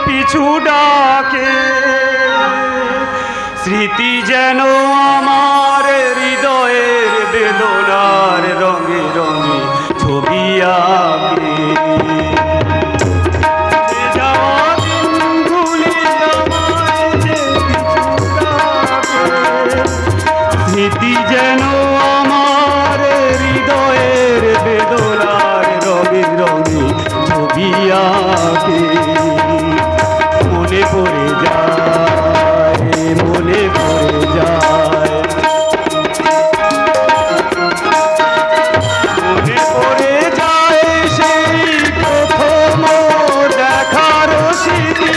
পিছু ডাকে, স্মৃতি যেন আমার হৃদয়ের বেদনার রঙে রঙে ছবি আঁকে। স্মৃতি যেন আমার হৃদয়ের বেদনার রঙে রঙে ছবি আঁকে। মনে পড়ে যায়, মনে পড়ে যায়, মনে পড়ে যায় সেই প্রথম দেখার স্মৃতি।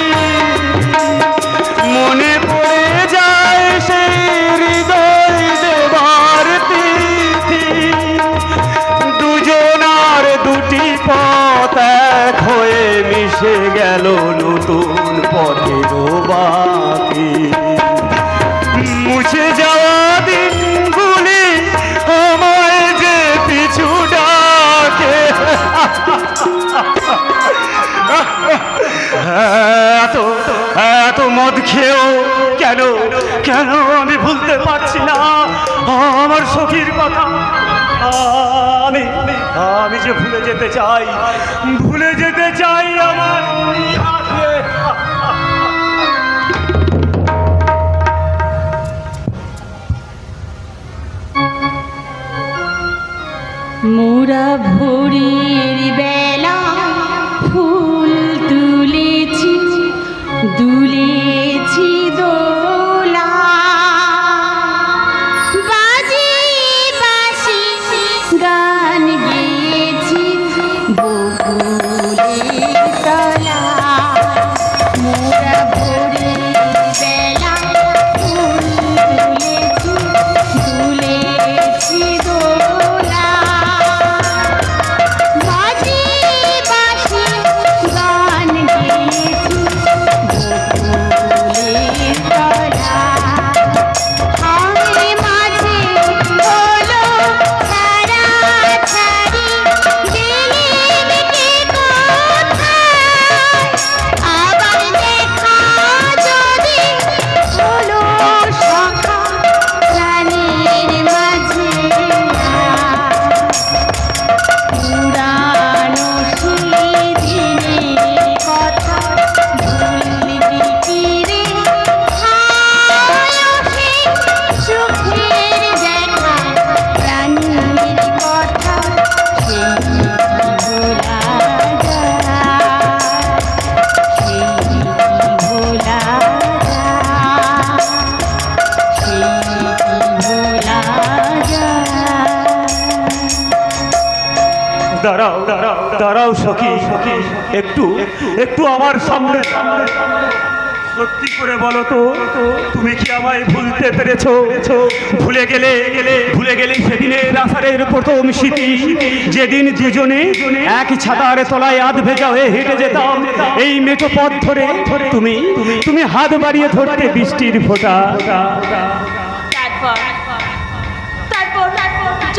মনে পড়ে যায় সেই হৃদয় দেবার তিথি। দুজনার দুটি পথ এক হয়ে মিশে গেল নতুন পথের বাকি। মুছে যাওয়া দিনগুলি আমায় যে পিছু ডাকে। এত মদ খেয়েও কেন কেন আমি ভুলতে পারছি না আমার সখীর কথা। আমি আমি যে ভুলে যেতে চাই, ভুলে যেতে চাই আমার মোরা ভোরের বেলা ফুল তুলেছি, দুলেছি দোলা, বাজে বাঁশি গান গেয়েছি বকুলের তলা। মোরা ভোরের বেলা ফুল তুলেছি, দুলেছি দোলা, বাজে বাঁশি গান গেয়েছি বকুলের তলা। হায় মাঝে হলো ছাড়াছাড়ি, গেলেন কে কোথায়, আবার দেখা যদি হলো সখা প্রাণের মাঝে। পুরানো সেই দিনের কথা ভুলবি কি রে, হায় সেই সুখের দেখা প্রাণীর কথা, সেই ভোলা যায়, সেই ভোলা যায়, সেই ভোলা যায়। দাঁড়াও দাঁড়াও দাঁড়াও সখী, একটু একটু আমার সামনে। সত্যি করে বলো তো, তুমি কি আমায় ভুলতে পেরেছো? ভুলে গেলে সেদিনের আষাঢ়ের প্রথম স্মৃতি, যেদিন দুজনে এক ছাতার তলায় আধ ভেজা হয়ে হেঁটে যেতাম এই মেঠো পথ ধরে। তুমি তুমি হাত বাড়িয়ে ধরতে বৃষ্টির ফোঁটা। তারপর তারপর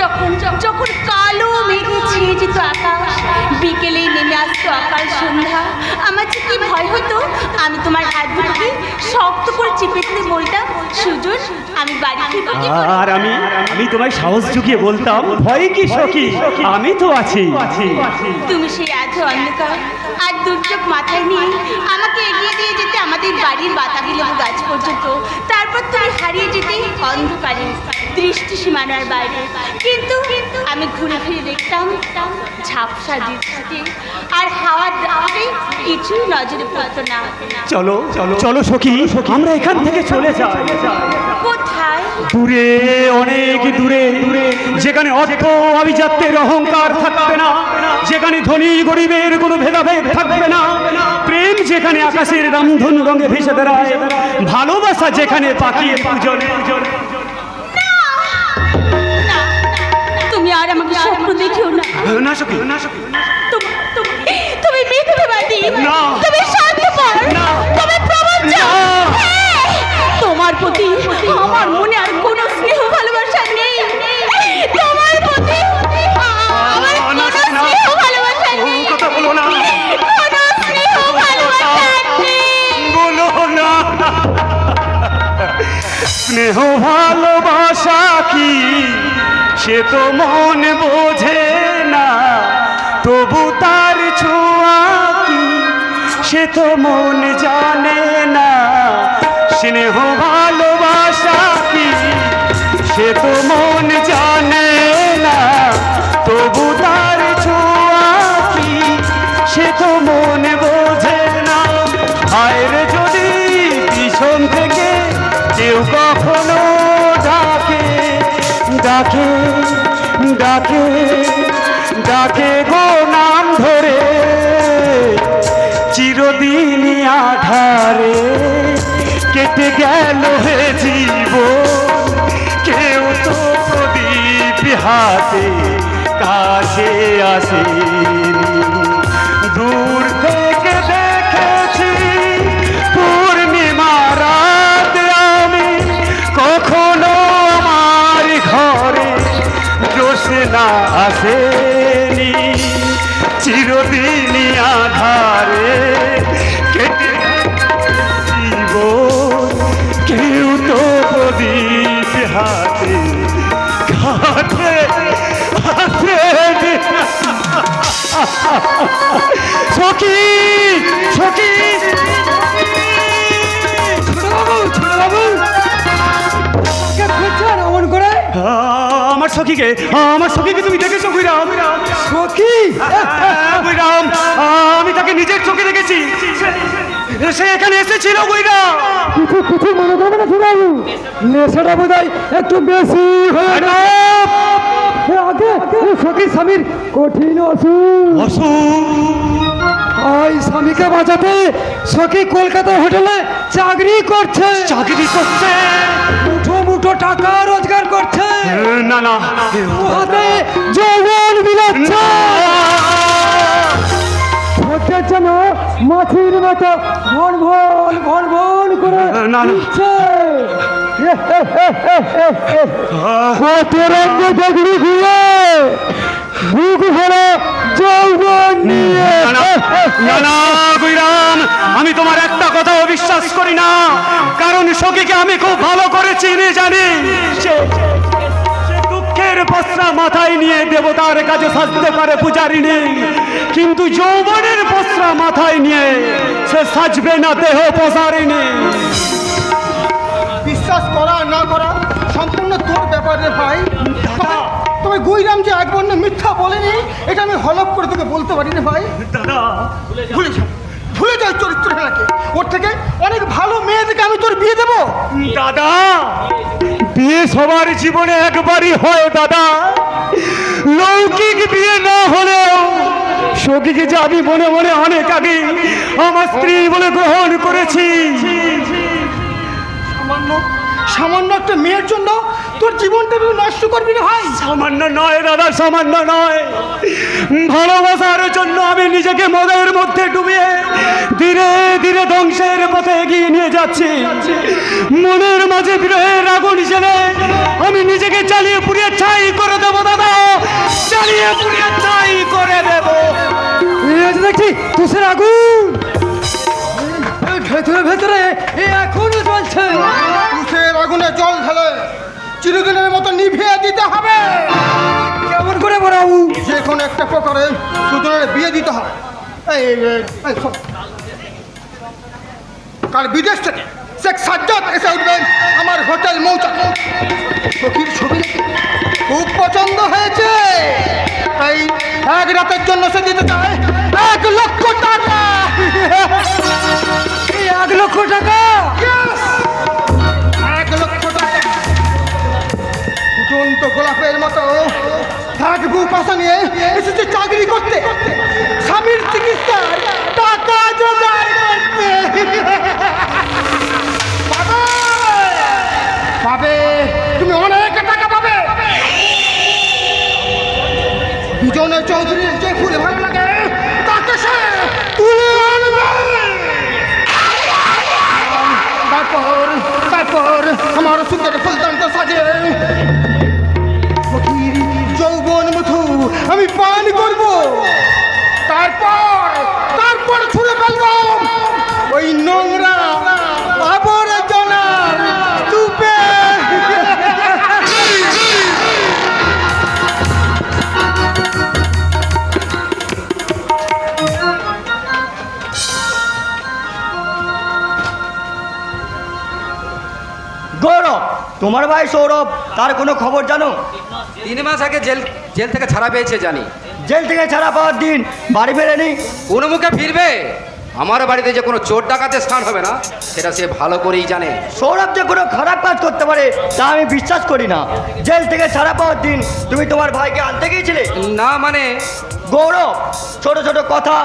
যখন যখন কালো মেঘে ছেয়ে যেত আকাশ, বিকেলে নেমে আসতো আকাশ সন্ধ্যা, আমার যে কি ভয় হতো। আমি তোমার হাত দুটোকে শক্ত করে চেপে ধরে বলতাম, সুজন আমি বাড়ি ফিরবো কি করে? আর আমি তোমায় সাহস জুগিয়ে বলতাম, ভয় কি সখী, আমি তো আছি। তুমি সেই আধো অন্ধকার আর দুর্যোগ মাথায় নিয়ে আমাকে এগিয়ে দিয়ে যেতে আমাদের বাড়ির বাতাবি লেবু গাছ পর্যন্ত। তারপর তুমি হারিয়ে যেতে অন্ধকারে দৃষ্টি সীমানার বাইরে। কিন্তু আমি ঘুরে ফিরে দেখতাম ঝাপসা দৃষ্টিতে, আর হাওয়ার দাওয়ারে কিছুই নজরে পড়তো না। চলো চলো চলো সখী, আমরা এখান থেকে চলে যাই। কোথায়? দূরে, অনেক দূরে, যেখানে অর্থ আভিজাত্যের অহংকার থাকবে না, যেখানে ধনী গরিবের কোনো ভেদাভেদ থাকবে না, প্রেম যেখানে আকাশের রামধনু রঙে ভেসে বেড়ায়, ভালোবাসা যেখানে পাখিয়ে পূজন। তুমি আর আমাকে স্বপ্ন দেখিও না। না সখী, না সখী, তুমি মিথ্যাবাদী, না। তুমি স্বার্থপর, না। তুমি প্রবঞ্চক। হ্যাঁ, তোমার প্রতি আমার মনে আর কোনো স্নেহ ভালোবাসা নেই। তোমার প্রতি আমার কোনো স্নেহ ভালোবাসা নেই। কথা বলো না, কোনো স্নেহ ভালোবাসা নেই। স্নেহ ভালোবাসা কি সে তো মন বোঝে না, তবু তার ছোঁয়া কি সে তো মন জানে না। স্নেহ ভালোবাসা কি সে তো মন জানে না, তবু তার ছোঁয়া কি সে তো মন বোঝে না। আয়রে যদি পিছন থেকে কেউ কখনো ডাকে ডাকে ডাকে ডাকে গো নাম ধরে, চিরদিনই আধারে কেটে গেল হে জীবন, কেউ তো প্রদীপ হাতে কাছে আসেনি। দূর থেকে দেখেছি পূর্ণিমা রাত আমি, কখনো আমার ঘরে জ্যোৎস্না আসেনি। চিরদিনই আধারে কেটে জীবন, কেউ তো প্রদীপ হাতে কাছে আসেনি। সখী সখী আমার সখীকে, আমার সখীকে তুমি দেখেছো গুইরাম? সখী গুইরাম, আমি তাকে নিজের চোখে দেখেছি, সে এখানে এসেছিল গুইরাম। কিছু কিছু মনে করবে না সুরাবু, নেশাটা বোধ হয় একটু বেশি হয়ে গেল। আগে সখী স্বামীর কঠিন অসুখ, ওই স্বামীকে বাঁচাতে সখী কলকাতা হোটেলে চাকরি করছে। চাকরি করছে, মুঠো মুঠো টাকা রোজগার করছে, না না হাতে যৌবন বিলাচ্ছে। হচ্ছে যেন মাছির মতো ভন ভন ভন ভন করে না, না। দিচ্ছে। কত রঙ্গ চাকরি ঘুরে বুক ভরে যৌবন নিয়ে। না না গুইরাম, আমি তোমার একটা কথাও বিশ্বাস করি না, কারণ সখীকে আমি খুব ভালো করে চিনি জানি। সে দুঃখের বস্ত্র মাথায় নিয়ে দেবতার কাছে সাজতে পারে পূজারিনী, কিন্তু যৌবনের বস্ত্র মাথায় নিয়ে সে সাজবে না দেহ প্রসারিণী। বিশ্বাস করা না করা সম্পূর্ণ তোর ব্যাপারে ভাই। তবে গুইরাম যে এক বর্ণ মিথ্যা বলেনি এটা আমি হলফ করে তোকে বলতে পারি না ভাই। দাদা ভুলে যাই চরিত্রটাকে, ওর থেকে অনেক ভালো মেয়ে থেকে আমি তোর বিয়ে দেবো। দাদা, বিয়ে সবার জীবনে একবারই হয় দাদা, লৌকিক বিয়ে না হলেও সখীকে যে আমি মনে মনে অনেক আগে আমার স্ত্রী বলে গ্রহণ করেছি। সামান্য সামান্য একটা মেয়ের জন্য তোর জীবনটা তুই নষ্ট করবি না ভাই। সামান্য নয় দাদা, সামান্য নয়। ভালোবাসার জন্য আমি নিজেকে মদের মধ্যে ডুবিয়ে ধীরে ধীরে ধ্বংসের পথে এগিয়ে নিয়ে যাচ্ছি। মনের মাঝে বিরহের আগুন জ্বেলে আমি নিজেকে জ্বালিয়ে পুড়িয়ে ছাই করে দেবো দাদা, জ্বালিয়ে পুড়িয়ে ছাই করে দেবো। দেখছি তুষের আগুন ভেতরে ভেতরে এখনো চলছে। তুষের আগুনে জল ঢেলে চিরদিনের মতো নিভিয়ে দিতে হবে। কেমন করে বড়াবু? যে কোনো একটা প্রকারে দুজনের বিয়ে দিতে হবে। শোন। কাল বিদেশ থেকে শেখ সাজ্জাদ এসে উঠবেন আমার হোটেল মৌচা। সখীর ছবি দেখে খুব পছন্দ হয়েছে, তাই এক রাতের জন্য সে দিতে চায় 1 লক্ষ টাকা। 1 লক্ষ টাকা? Yes! 1 লক্ষ টাকা। ফুটন্ত গোলাপের মতো থাকবু পাশা নিয়ে এসেছে চাকরি করতে, স্বামীর চিকিৎসার টাকা জোগাড় করতে। পাবে তুমি অনেক টাকা পাবে। দুজনে চৌধুরীর যে ফুল ভালো লাগে তাকে সে তুলে আনবে। তারপর আমার সুন্দর ফুলদান্ত সাজে ফকির যৌবন মধু আমি পান করব। তারপর ছুঁড়ে ফেলবো ওই নোংরা আবর্জনার স্তূপে। তোমার ভাই সৌরভ, তার কোনো খবর জানো? 3 মাস আগে জেল থেকে ছাড়া পেয়েছে জানি। জেল থেকে ছাড়া পাওয়ার দিন বাড়ি ফেরেনি? কোন মুখে ফিরবে? আমার বাড়িতে যে কোনো চোর ডাকাতের স্থান হবে না সেটা সে ভালো করেই জানে। সৌরভ যে কোনো খারাপ কাজ করতে পারে তা আমি বিশ্বাস করি না। জেল থেকে ছাড়া পাওয়ার দিন তুমি তোমার ভাইকে আনতে গিয়েছিলে? না মানে গৌরব, ছোট ছোট কথা,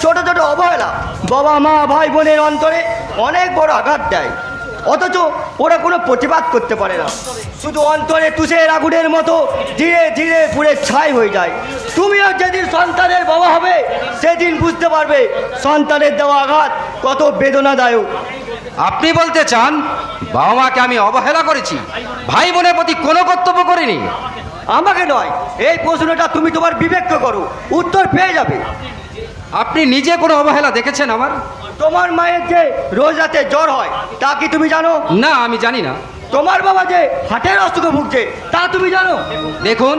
ছোট ছোট অবহেলা বাবা মা ভাই বোনের অন্তরে অনেক বড় আঘাত দেয়, অথচ ওরা কোনো প্রতিবাদ করতে পারে না। শুধু অন্তরে তুষের আগুনের মতো ধীরে ধীরে পুড়ে ছাই হয়ে যায়। তুমিও যেদিন সন্তানের বাবা হবে সেদিন বুঝতে পারবে সন্তানের দেওয়া আঘাত কত বেদনাদায়ক। আপনি বলতে চান বাবা মাকে আমি অবহেলা করেছি, ভাই বোনের প্রতি কোনো কর্তব্য করিনি? আমাকে নয়, এই প্রশ্নটা তুমি তোমার বিবেককে করো, উত্তর পেয়ে যাবে। আপনি নিজে কোনো অবহেলা দেখেছেন আমার? তোমার মায়ের যে রোজ রাতে জ্বর হয় তা কি তুমি জানো? না, আমি জানি না। তোমার বাবা যে হার্টের অসুখে ভুগছে তা তুমি জানো? দেখুন,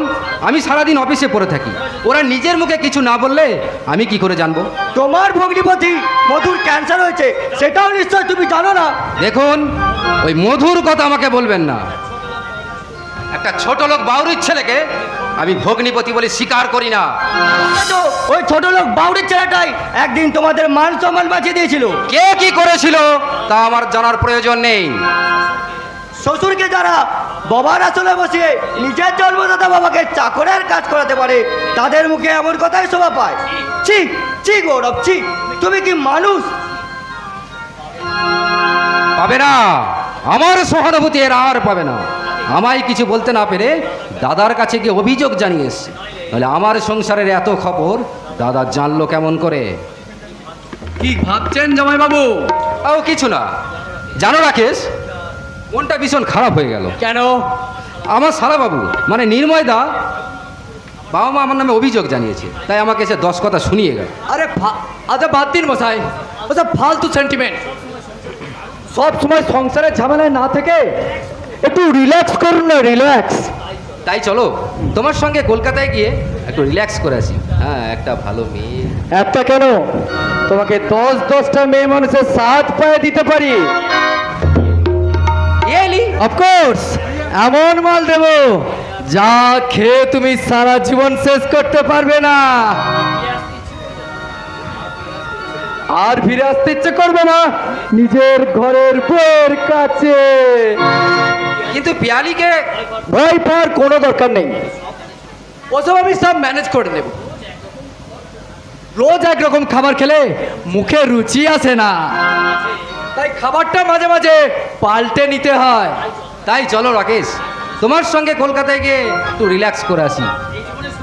আমি সারাদিন অফিসে পড়ে থাকি, ওরা নিজের মুখে কিছু না বললে আমি কি করে জানবো? তোমার ভগ্নিপতি মধুর ক্যান্সার হয়েছে সেটাও নিশ্চয় তুমি জানো না? দেখুন, ওই মধুর কথা আমাকে বলবেন না। একটা ছোট লোক বাউরির ছেলেকে আমি ভগ্নিপতি বলে স্বীকার করি না। তো ওই ছোট লোক বাউরির ছেলেটাই একদিন তোমাদের মান সম্মান বাঁচিয়ে দিয়েছিল। কে কি করেছিল তা আমার জানার প্রয়োজন নেই। শ্বশুরকে যারা বাবার আসলে বসিয়ে নিজের জন্মদাতা বাবাকে চাকরের কাজ করাতে পারে তাদের মুখে এমন কথাই শোভা পায়। ছি ছি গৌরব, ছি! তুমি কি মানুষ? পাবে না, আমার সহানুভূতি এর আর পাবে না। আমায় কিছু বলতে না পেরে দাদার কাছে গিয়ে অভিযোগ জানিয়ে এসছে, তাহলে আমার সংসারের এত খবর দাদা জানলো কেমন করে? কি ভাবছেন জামাইবাবু? ও কিছু না। জানো রাকেশ, মনটা ভীষণ খারাপ হয়ে গেল। কেন? আমার শালাবাবু মানে নির্ময় দা বাবা মা আমার নামে অভিযোগ জানিয়েছে, তাই আমাকে এসে 10 কথা শুনিয়ে গেল। আরে আচ্ছা বাদ দিন মশাই, ওসব ফালতু সেন্টিমেন্ট। সব সময় সংসারের ঝামেলায় না থেকে একটু রিল্যাক্স করুন না, রিল্যাক্স। তাই চলো তোমার সঙ্গে কলকাতায় গিয়ে একটু রিল্যাক্স করে আসি। হ্যাঁ, একটা ভালো মেয়ে। একটা কেন, তোমাকে 10-10টা মেয়ে মানুষের সাথ পায়ে দিতে পারি। এলি অফকোর্স, এমন মাল দেব যা খেয়ে তুমি সারা জীবন শেষ করতে পারবে না, আর ফিরে আসতে ইচ্ছে করবে না নিজের ঘরের বউয়ের কাছে। কিন্তু পিয়ালিকে ভয় পাওয়ার কোনো দরকার নেই, ওসব আমি সব ম্যানেজ করে নেব। রোজ একরকম খাবার খেলে মুখে রুচি আসে না, তাই খাবারটা মাঝে মাঝে পাল্টে নিতে হয়। তাই চলো রাকেশ, তোমার সঙ্গে কলকাতায় গিয়ে একটু রিল্যাক্স করে আসি।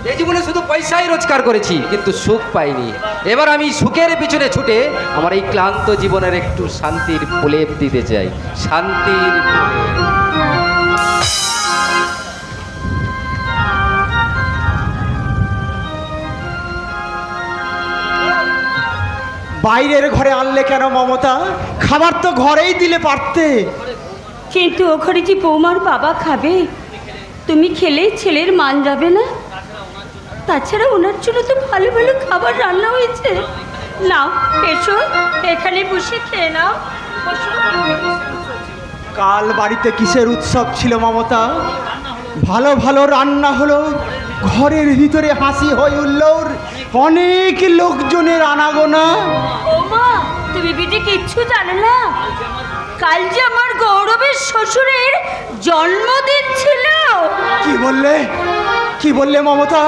এই জীবনে শুধু পয়সাই রোজগার করেছি কিন্তু সুখ পাইনি। এবার আমি সুখের পিছনে ছুটে আমার এই ক্লান্ত জীবনের একটু শান্তির প্রলেপ দিতে চাই, শান্তির প্রলেপ। বাইরের ঘরে আনলে কেন মমতা? খাবার তো ঘরেই দিলে পারতে। কিন্তু ওখানে যে বৌমার বাবা খাবে, তুমি খেলে ছেলের মান যাবে না। তাছাড়া ওনার জন্য তো ভালো ভালো খাবার রান্না হয়েছে। নাও এসো, এখানে বসে খেয়ে নাও, বসো। কাল বাড়িতে কিসের উৎসব ছিল মমতা? ভালো ভালো রান্না হলো, ঘরের ভিতরে হাসি হয়ে উঠল, অনেক লোকজনের আনাগোনা। ও মা, তুমি বিটি কিচ্ছু জানো না? কাল যে আমার গৌরবের শ্বশুরের জন্মদিন ছিল। কি বললে, কি বললে মমতা?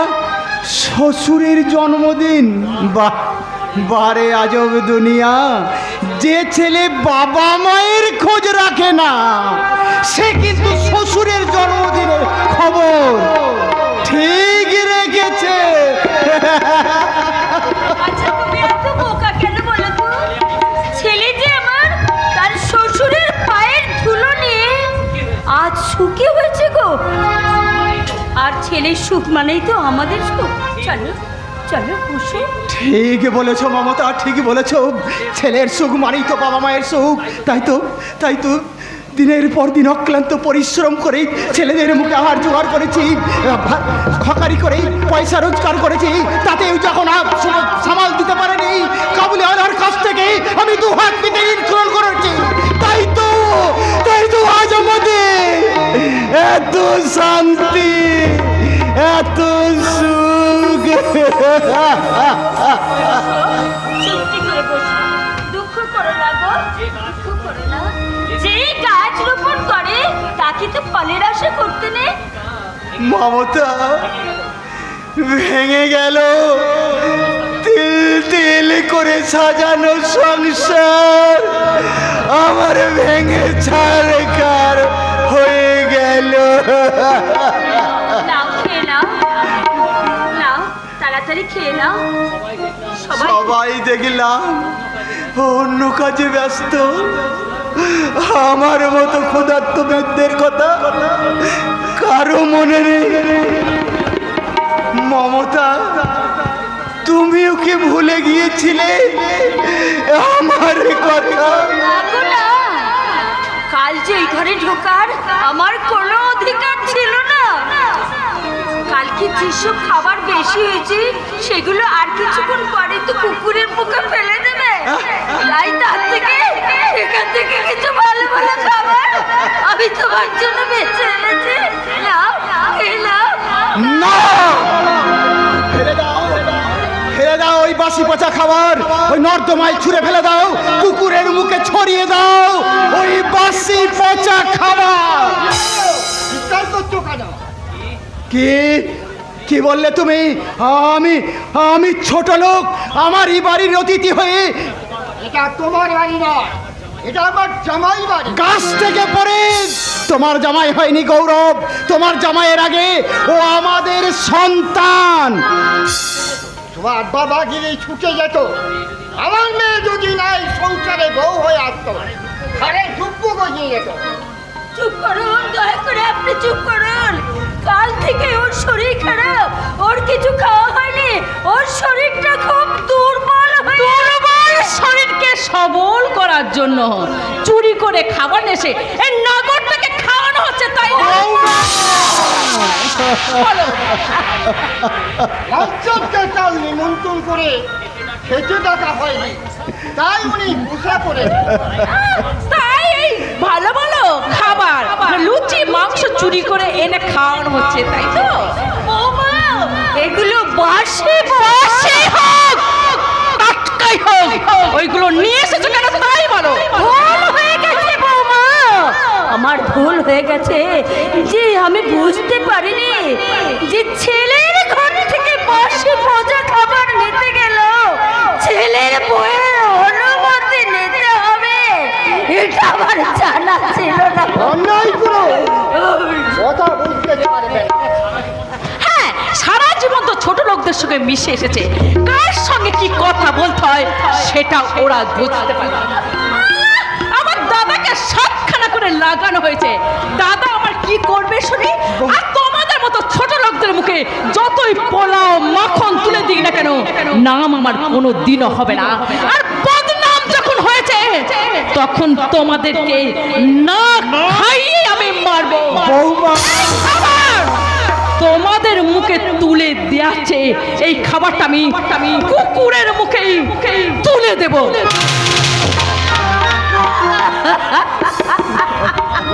শ্বশুরের জন্মদিন? বাহ বারে আজব দুনিয়া। যে ছেলে বাবা মায়ের খোঁজ রাখে না সে কিন্তু শ্বশুরের জন্মদিনের খবর ঠিক রেখেছে। আচ্ছা তুমি এত বোকা কেন বলো তো? ছেলে যে আমার তার শ্বশুরের পায়ের ধুলো নিয়ে আজ সুখী হয়েছে গো। আর ছেলের সুখ মানেই তো আমাদের সুখ। চলো চলো বসো। ঠিক বলেছো মমতা, ঠিক বলেছো। ছেলের সুখ মানেই তো বাবা মায়ের সুখ। তাই তো দিনের পর দিন অক্লান্ত পরিশ্রম করে ছেলেদের মুখে আহার জোগাড় করেছি, হকারি করে পয়সা রোজগার করেছি। তাতেও যখন সামাল দিতে পারেনি, কাবুলে আনার কাছ থেকে আমি 2 হাত পেতে ঋণ পূরণ করেছি। তাই তো আজ আমাদের এত শান্তি, এত সুখ। চুপটি করে বসো, দুঃখ করো না গো, দুঃখ করো না। যে গাছ রোপণ করে তাকে তো ফলের আশা করতে নেই। মমতা, ভেঙে গেল তিল তিল করে সাজানো সংসার, আমার ভেঙে ছাড়কার হয়ে গেল। নাও খেয়ে নাও, নাও তাড়াতাড়ি খেয়ে নাও। সবাই দেখলাম অন্য কাজে ব্যস্ত, আমার মতো ক্ষুধার্ত বৃদ্ধের কথা কারো মনে নেই। মমতা, তুমিও কি ভুলে গিয়েছিলে আমার কথা? রাখো না, কাল যে এই ঘরে ঢোকার আমার কোনো অধিকার ছিল না। কালকে যেসব খাবার বেশি হয়েছে সেগুলো আর কিছুক্ষণ পরে তো কুকুরের মুখে ফেলে দেবে। তাই তার থেকে এখান থেকে কিছু ভালো ভালো খাবার আমি তোমার জন্য বেঁচে এনেছি। নাও, খেয়ে নাও। না, ফেলে দাও, ফেলে দাও ওই বাসি পচা খাবার, ওই নর্দমায় ছুঁড়ে ফেলে দাও, কুকুরের মুখে ছড়িয়ে দাও ওই বাসি পচা খাবার। কি কি বললে তুমি? আমি ছোট লোক, আমার এই বাড়ির অতিথি হয়ে? এটা তোমার বাড়ি নয়, এটা আমার জামাই বাড়ি। গাছ থেকে পড়ে তোমার জামাই হয়নি গৌরব, তোমার জামাইয়ের আগে ও আমাদের সন্তান। তোমার বাবা গিয়ে ছুটে যেত, আমার মেয়ে যদি নাই সংসারে বউ হয়ে আসতো, ঘরে ডুব্বু গজিয়ে যেত। চুপ করুন, দয়া করে আপনি চুপ করুন। কাল থেকে ওর শরীর খারাপ, ওর কিছু খাওয়া হয়নি, ওর শরীরটা খুব দুর্বল দুর্বল শরীরকে সবল করার জন্য চুরি করে খাবার এসে এই নাগরটাকে খাওয়ানো হচ্ছে, তাই না? বলো। পঞ্চাশটা চাল নিমন্ত্রণ করে খেতে ডাকা হয়নি, তাই উনি গুসা করে। তাই এই ভালো ভালো খাবার লুচি মাংস চুরি করে এনে খাওয়ানো হচ্ছে, তাই তো? বৌমা, এগুলো বাসি বাসি হোক টাটকাই হোক, ওইগুলো নিয়ে এসেছো কেন তাই বলো। ভুল হয়ে গেছে বৌমা, আমার ভুল হয়ে গেছে যে আমি বুঝতে পারিনি যে ছেলের ঘর থেকে বাসি ভোজা খাবার নিতে গেল ছেলের বউয়ের অনুমতি নিতে হবে, এটা আমার জানা ছিল না। অন্যায় করো, কথা বুঝতে পারবে। হ্যাঁ, সারা জীবন তো ছোট লোকদের সঙ্গে মিশে এসেছে, কার সঙ্গে কি কথা বলতে হয় সেটা ওরা বুঝতে পারে না। আমার দাদাকে সাতখানা করে লাগানো হয়েছে, দাদা আমার কি করবে শুনি? আর তোমাদের মতো ছোট লোকদের মুখে যতই পোলাও মাখন তুলে দিই না কেন, নাম আমার কোনো দিনও হবে না। আর বদনাম যখন হয়েছে তখন তোমাদেরকে না খাইয়ে আমি মারবো। খাবার তোমাদের মুখে তুলে দেয়াছে, এই খাবারটা আমি কুকুরের মুখেই তুলে দেব।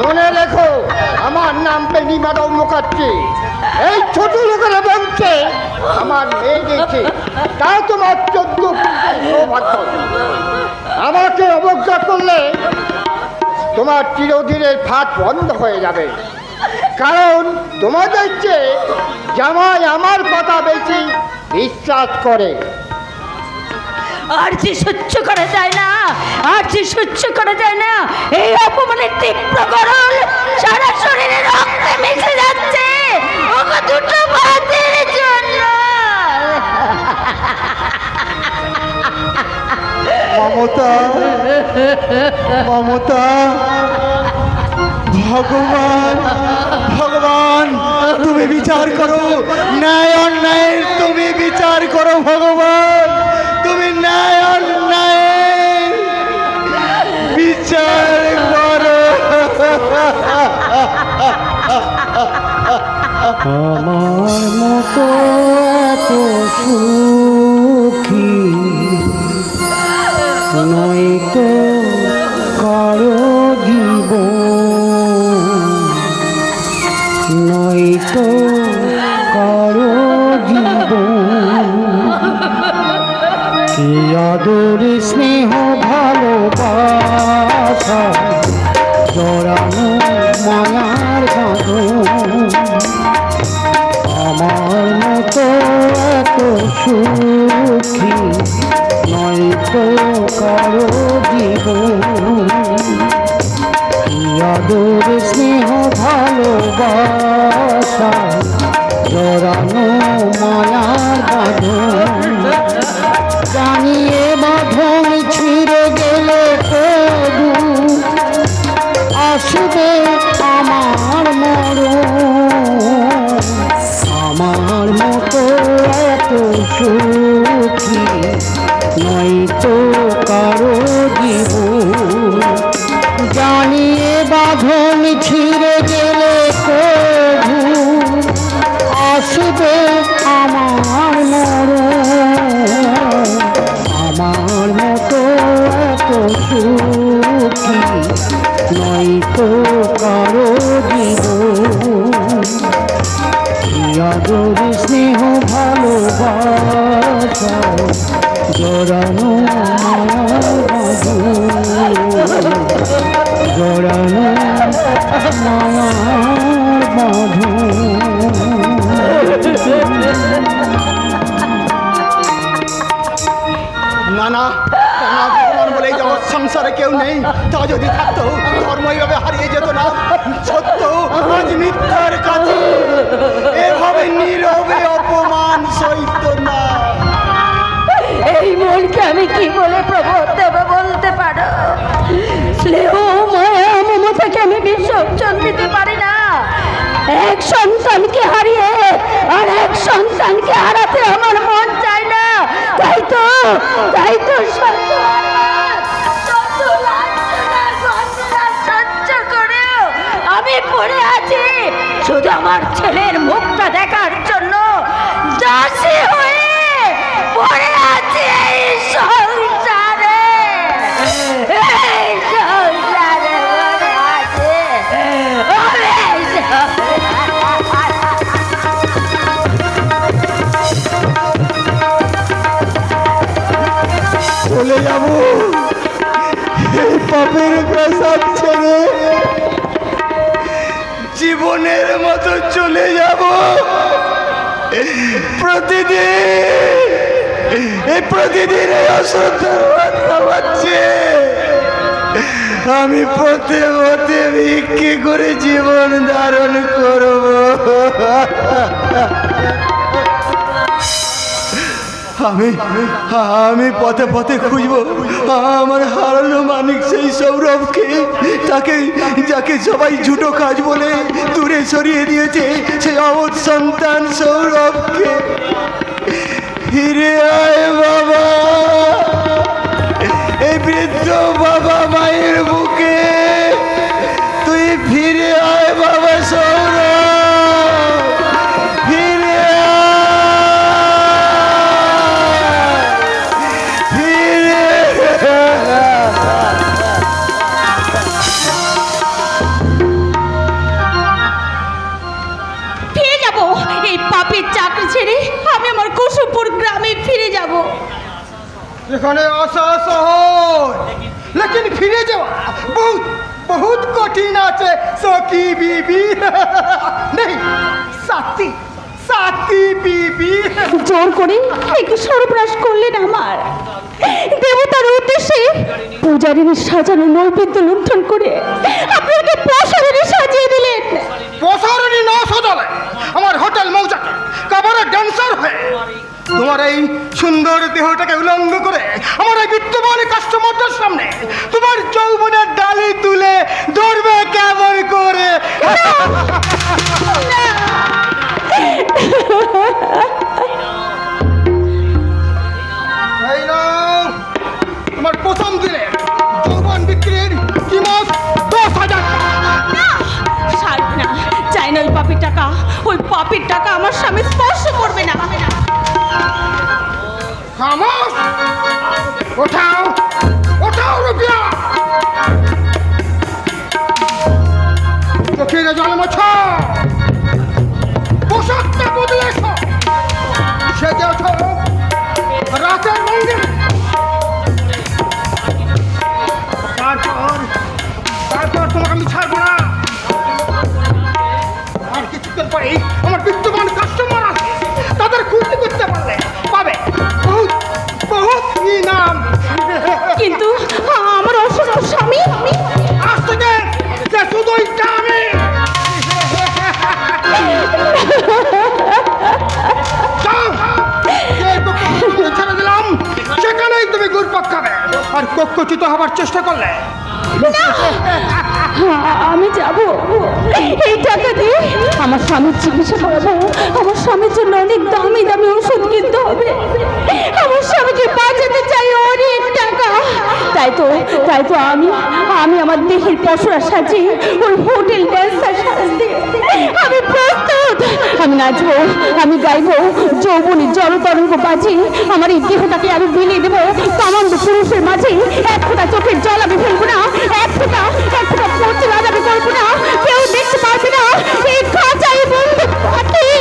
মনে রেখো, আমার নাম পেনি ম্যাডাম মুখার্জি। এই ছোট লোকেরা বলছে আমার মেয়ে দিয়েছে, তাই তোমার 14 সৌভাগ্য। আমাকে অবজ্ঞা করলে তোমার চিরদিনের ফাঁক বন্ধ হয়ে যাবে, কারণ তোমাদের চেয়ে জামাই আমার কথা বেশি বিশ্বাস করে। আর যে সহ্য করা যায় না, আর যে সহ্য করা যায় না, এই অপমানের তীব্র গরল সারা শরীরে রক্তে মিশে যাচ্ছে ওকে দুটো ভাতের জন্য। মমতা, মমতা, ভগবান, ভগবান তুমি বিচার করো, ন্যায় অন্যায়ের তুমি বিচার করো। ভগবান, তুমি ন্যায় অন্যায়ের বিচার করো। আমার মতো এত সুখী নয়তো কারো জীবন, তো কারো জীবন কি আদর স্নেহ ভালোবাসা জড়ানো মায়ার বাঁধন আমার মতো এত সুখী নয় তো কারো জীবন কি আদর স্নেহ ভালোবাসা জড়ানো মায়ার বাঁধন জানিয়ে বাঁধন ছিঁড়ে গেলে তবু আসবে আমার মরণ আমার মতো এত সুখী নয় তো কারো জীবন জানিয়ে বাঁধন ছিঁড়ে গেলে কবু আসবে আমার মরণ আমার মতো এত সুখী নয় তো কারো জীবন আদর স্নেহ ভালোবাসা জড়ানো মায়ার বাঁধন জড়ানো মায়ার বাঁধন না না ভগবান বলে জগৎ সংসারে কেউ নেই, তা যদি থাকতো ধর্ম এইভাবে হারিয়ে যেত না। সত্য আজ মিথ্যার কাছে এভাবে নীরবে অপমান সইত না। এই মনকে আমি কি বলে প্রবোধ দেবো বলতে পারো? স্নেহ মায়া মমতাকে আমি বিসর্জন দিতে পারি না। এক সন্তানকে হারিয়ে আর এক সন্তানকে হারাতে আমার মন চায় না। তাই তো সহ্য করেও আমি পড়ে আছি শুধু আমার ছেলের মুখটা দেখার জন্য দাসী হয়ে পড়ে আছে এই সংসারে পড়ে আছে। চলে যাব এই পাপের প্রসাদ ছেড়ে, জীবনের মতো চলে যাব। প্রতিদিন এই অশ্রদ্ধার বার্তা পাচ্ছে। আমি পথে পথে ভিক্ষে করে জীবন ধারণ করব। আমি পথে পথে খুঁজবো আমার হারানো মানিক সেই সৌরভকে, যাকে সবাই ঝুটো কাজ বলে দূরে সরিয়ে দিয়েছে, সেই অবধ সন্তান সৌরভকে। ফিরে আয় বাবা, এই বৃদ্ধ বাবা মায়ের বুকে তুই ফিরে আয় বাবা সৌরভ, ফিরে যাব এই পাপের চাকরি ছেড়ে আমি আমার কুসুমপুর গ্রামে ফিরে যাব। এখানে আসা সহজ, লেকিন ফিরে যাওয়া বহুত বহুত কঠিন আছে সখী বিবি। নেই সাথী সাথী বিবি। জোর করে একটু সর্বনাশ করলেন আমার দেবতার উদ্দেশ্যে পূজারীর সাজানো নৈবেদ্য লুণ্ঠন করে আপনি ওকে প্রসারণী সাজিয়ে দিলেন। প্রসারণী না সাজালে আমার হোটেল মৌচাকে কাবারে ড্যান্সার হয়ে তোমার এই সুন্দর দেহটাকে উলঙ্গ করে আমার এই বিত্তবান কাস্টমারদের সামনে তোমার যৌবনের ডালি তুলে ধরবে কেমন করে? এই নাও তোমার প্রথম দিনে যৌবন বিক্রির কিমত 10,000 ছাড়বে না, চাই না ওই পাপের টাকা আমার স্বামী স্পর্শ করবে না। খামোশ, ওঠাও ওঠাও রুপিয়া, চোখের জল মোছো। স্বামী? আজ থেকে যে শুধুই আমি। যাও, যে কক্ষে ছেড়ে দিলাম সেখানেই তুমি ঘুরপাক খাবে, আর কক্ষচ্যুত হবার চেষ্টা করলে আমি যাব এই টাকা দিয়ে আমার স্বামীর চিকিৎসা করাবো। আমার স্বামীর জন্য অনেক দামি দামি ওষুধ কিনতে হবে। আমার স্বামীকে বাঁচাতে চাই অনেক টাকা। তাই তো আমি আমার দেহের পশুরা সাজিয়ে ওই হোটেল ড্যান্সার সাজতে আমি প্রস্তুত। আমি নাচবো, আমি গাইবো, যৌবনী জলতরঙ্গ বাজিয়ে আমার এই দেহটাকে আমি বিলিয়ে দেবো তামান্দ পুরুষের মাঝে। এক ফোঁটা চোখের জল আমি ফেলবো না, এক ফোঁটা পড়তে আমি করবো না, কেউ দেখতে পারবে না। এই খাঁচাই বন্ধু পাঠিয়ে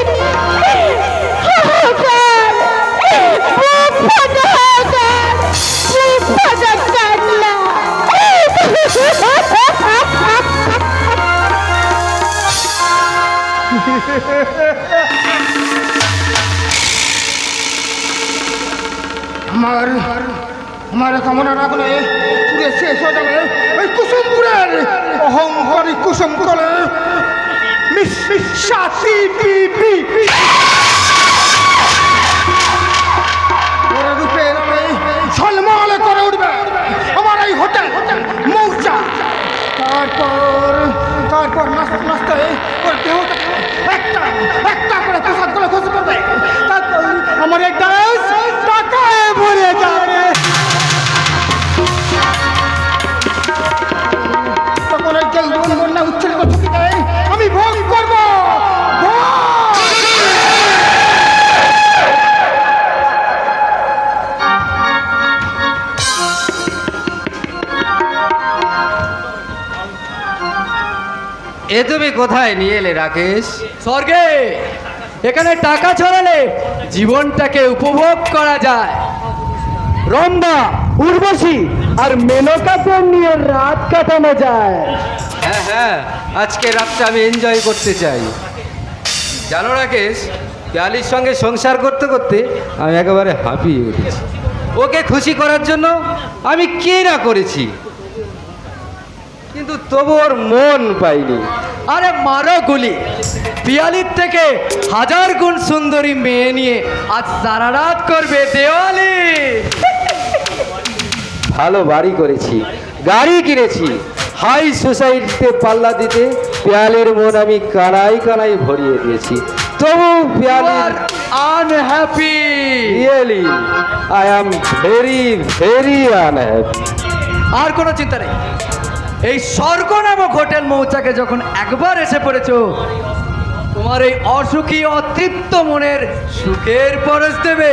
আমার কামনার আগুনে পুড়ে শেষ হয়ে যাবে ওই কুসুমপুরের অহংকারী কুসুম করে সাথী বিবি রূপের ঝলমলে করে উঠবে আমার এই হোটেল মৌচা। তারপর নাচতে নাচতে ওর দেহটা একটা করে প্রসাদ করে খসে পড়বে। তারপর আমার এই ডান্স টাকায় ভরে যাবে। তখন ওই যৌবন বন্যা উচ্ছ্বসিত ছবিতে আমি ভোগ করবো। এ তুমি কোথায় নিয়ে এলে রাকেশ? স্বর্গে এখানে টাকা ছড়ালে জীবনটাকে উপভোগ করা যায়। রম্ভা, উর্বশী আর মেনকাদের নিয়ে রাত কাটানো যায়। হ্যাঁ, আজকে রাতটা আমি এনজয় করতে চাই। জানো রাকেশ, পিয়ালির সঙ্গে সংসার করতে করতে আমি একেবারে হাঁপিয়ে উঠেছি। ওকে খুশি করার জন্য আমি কি না করেছি, কিন্তু তবু ওর মন পাইনি। আরে মারো গুলি, পিয়ালির থেকে 1000 গুণ সুন্দরী মেয়ে নিয়ে আজ সারা রাত করবে দেওয়ালি। ভালো বাড়ি করেছি, গাড়ি কিনেছি, হাই সোসাইটিতে পাল্লা দিতে পিয়ালির মন আমি কানাই কানাই ভরিয়ে দিয়েছি। তবু পিয়ালির unhappy. Really I am very very unhappy. আর কোনো চিন্তা নেই, এই স্বর্গ নামক হোটেল মৌচাকে যখন একবার এসে পড়েছো, তোমার এই অসুখী অতৃপ্ত মনের সুখের পরশ দেবে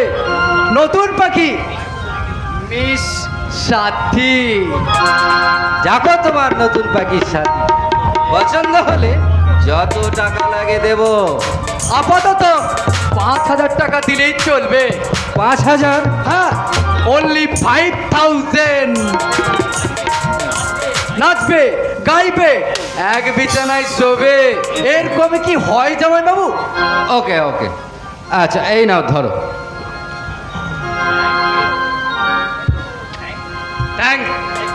নতুন পাখি মিস সাথী। দেখো তোমার নতুন পাখির সাথে পছন্দ হলে যত টাকা লাগে দেব। আপাতত 5000 টাকা দিলেই চলবে। 5000? হ্যাঁ, অনলি 5000। নাচবে, গাইবে, এক বিছানায় শোবে, এর কমে কি হয় জামাই বাবু? ওকে ওকে, আচ্ছা এই নাও ধরো।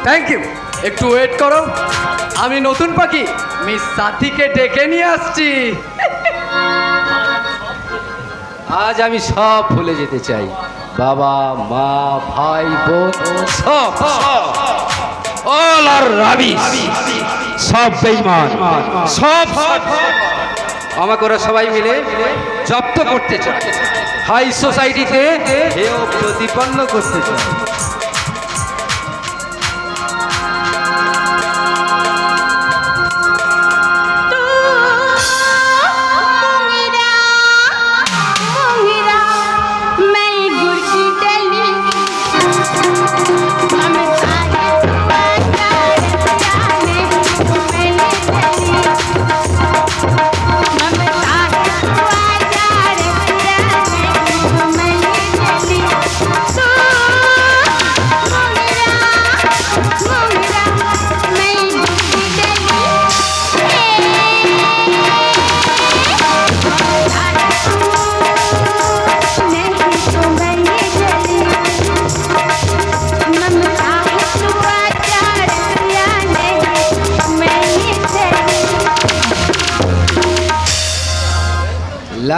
Thank you. একটু ওয়েট করো, আমি নতুন পাখি মিস সাথীকে ডেকে নিয়ে আসছি। আজ আমি সব ভুলে যেতে চাই, বাবা মা ভাই বোন সব অল আর রাবিশ, সব বেঈমান, সব আমাকে ওরা সবাই মিলে জব্দ করতে চায়, হাই সোসাইটিতে হেয় প্রতিপন্ন করতে চায়।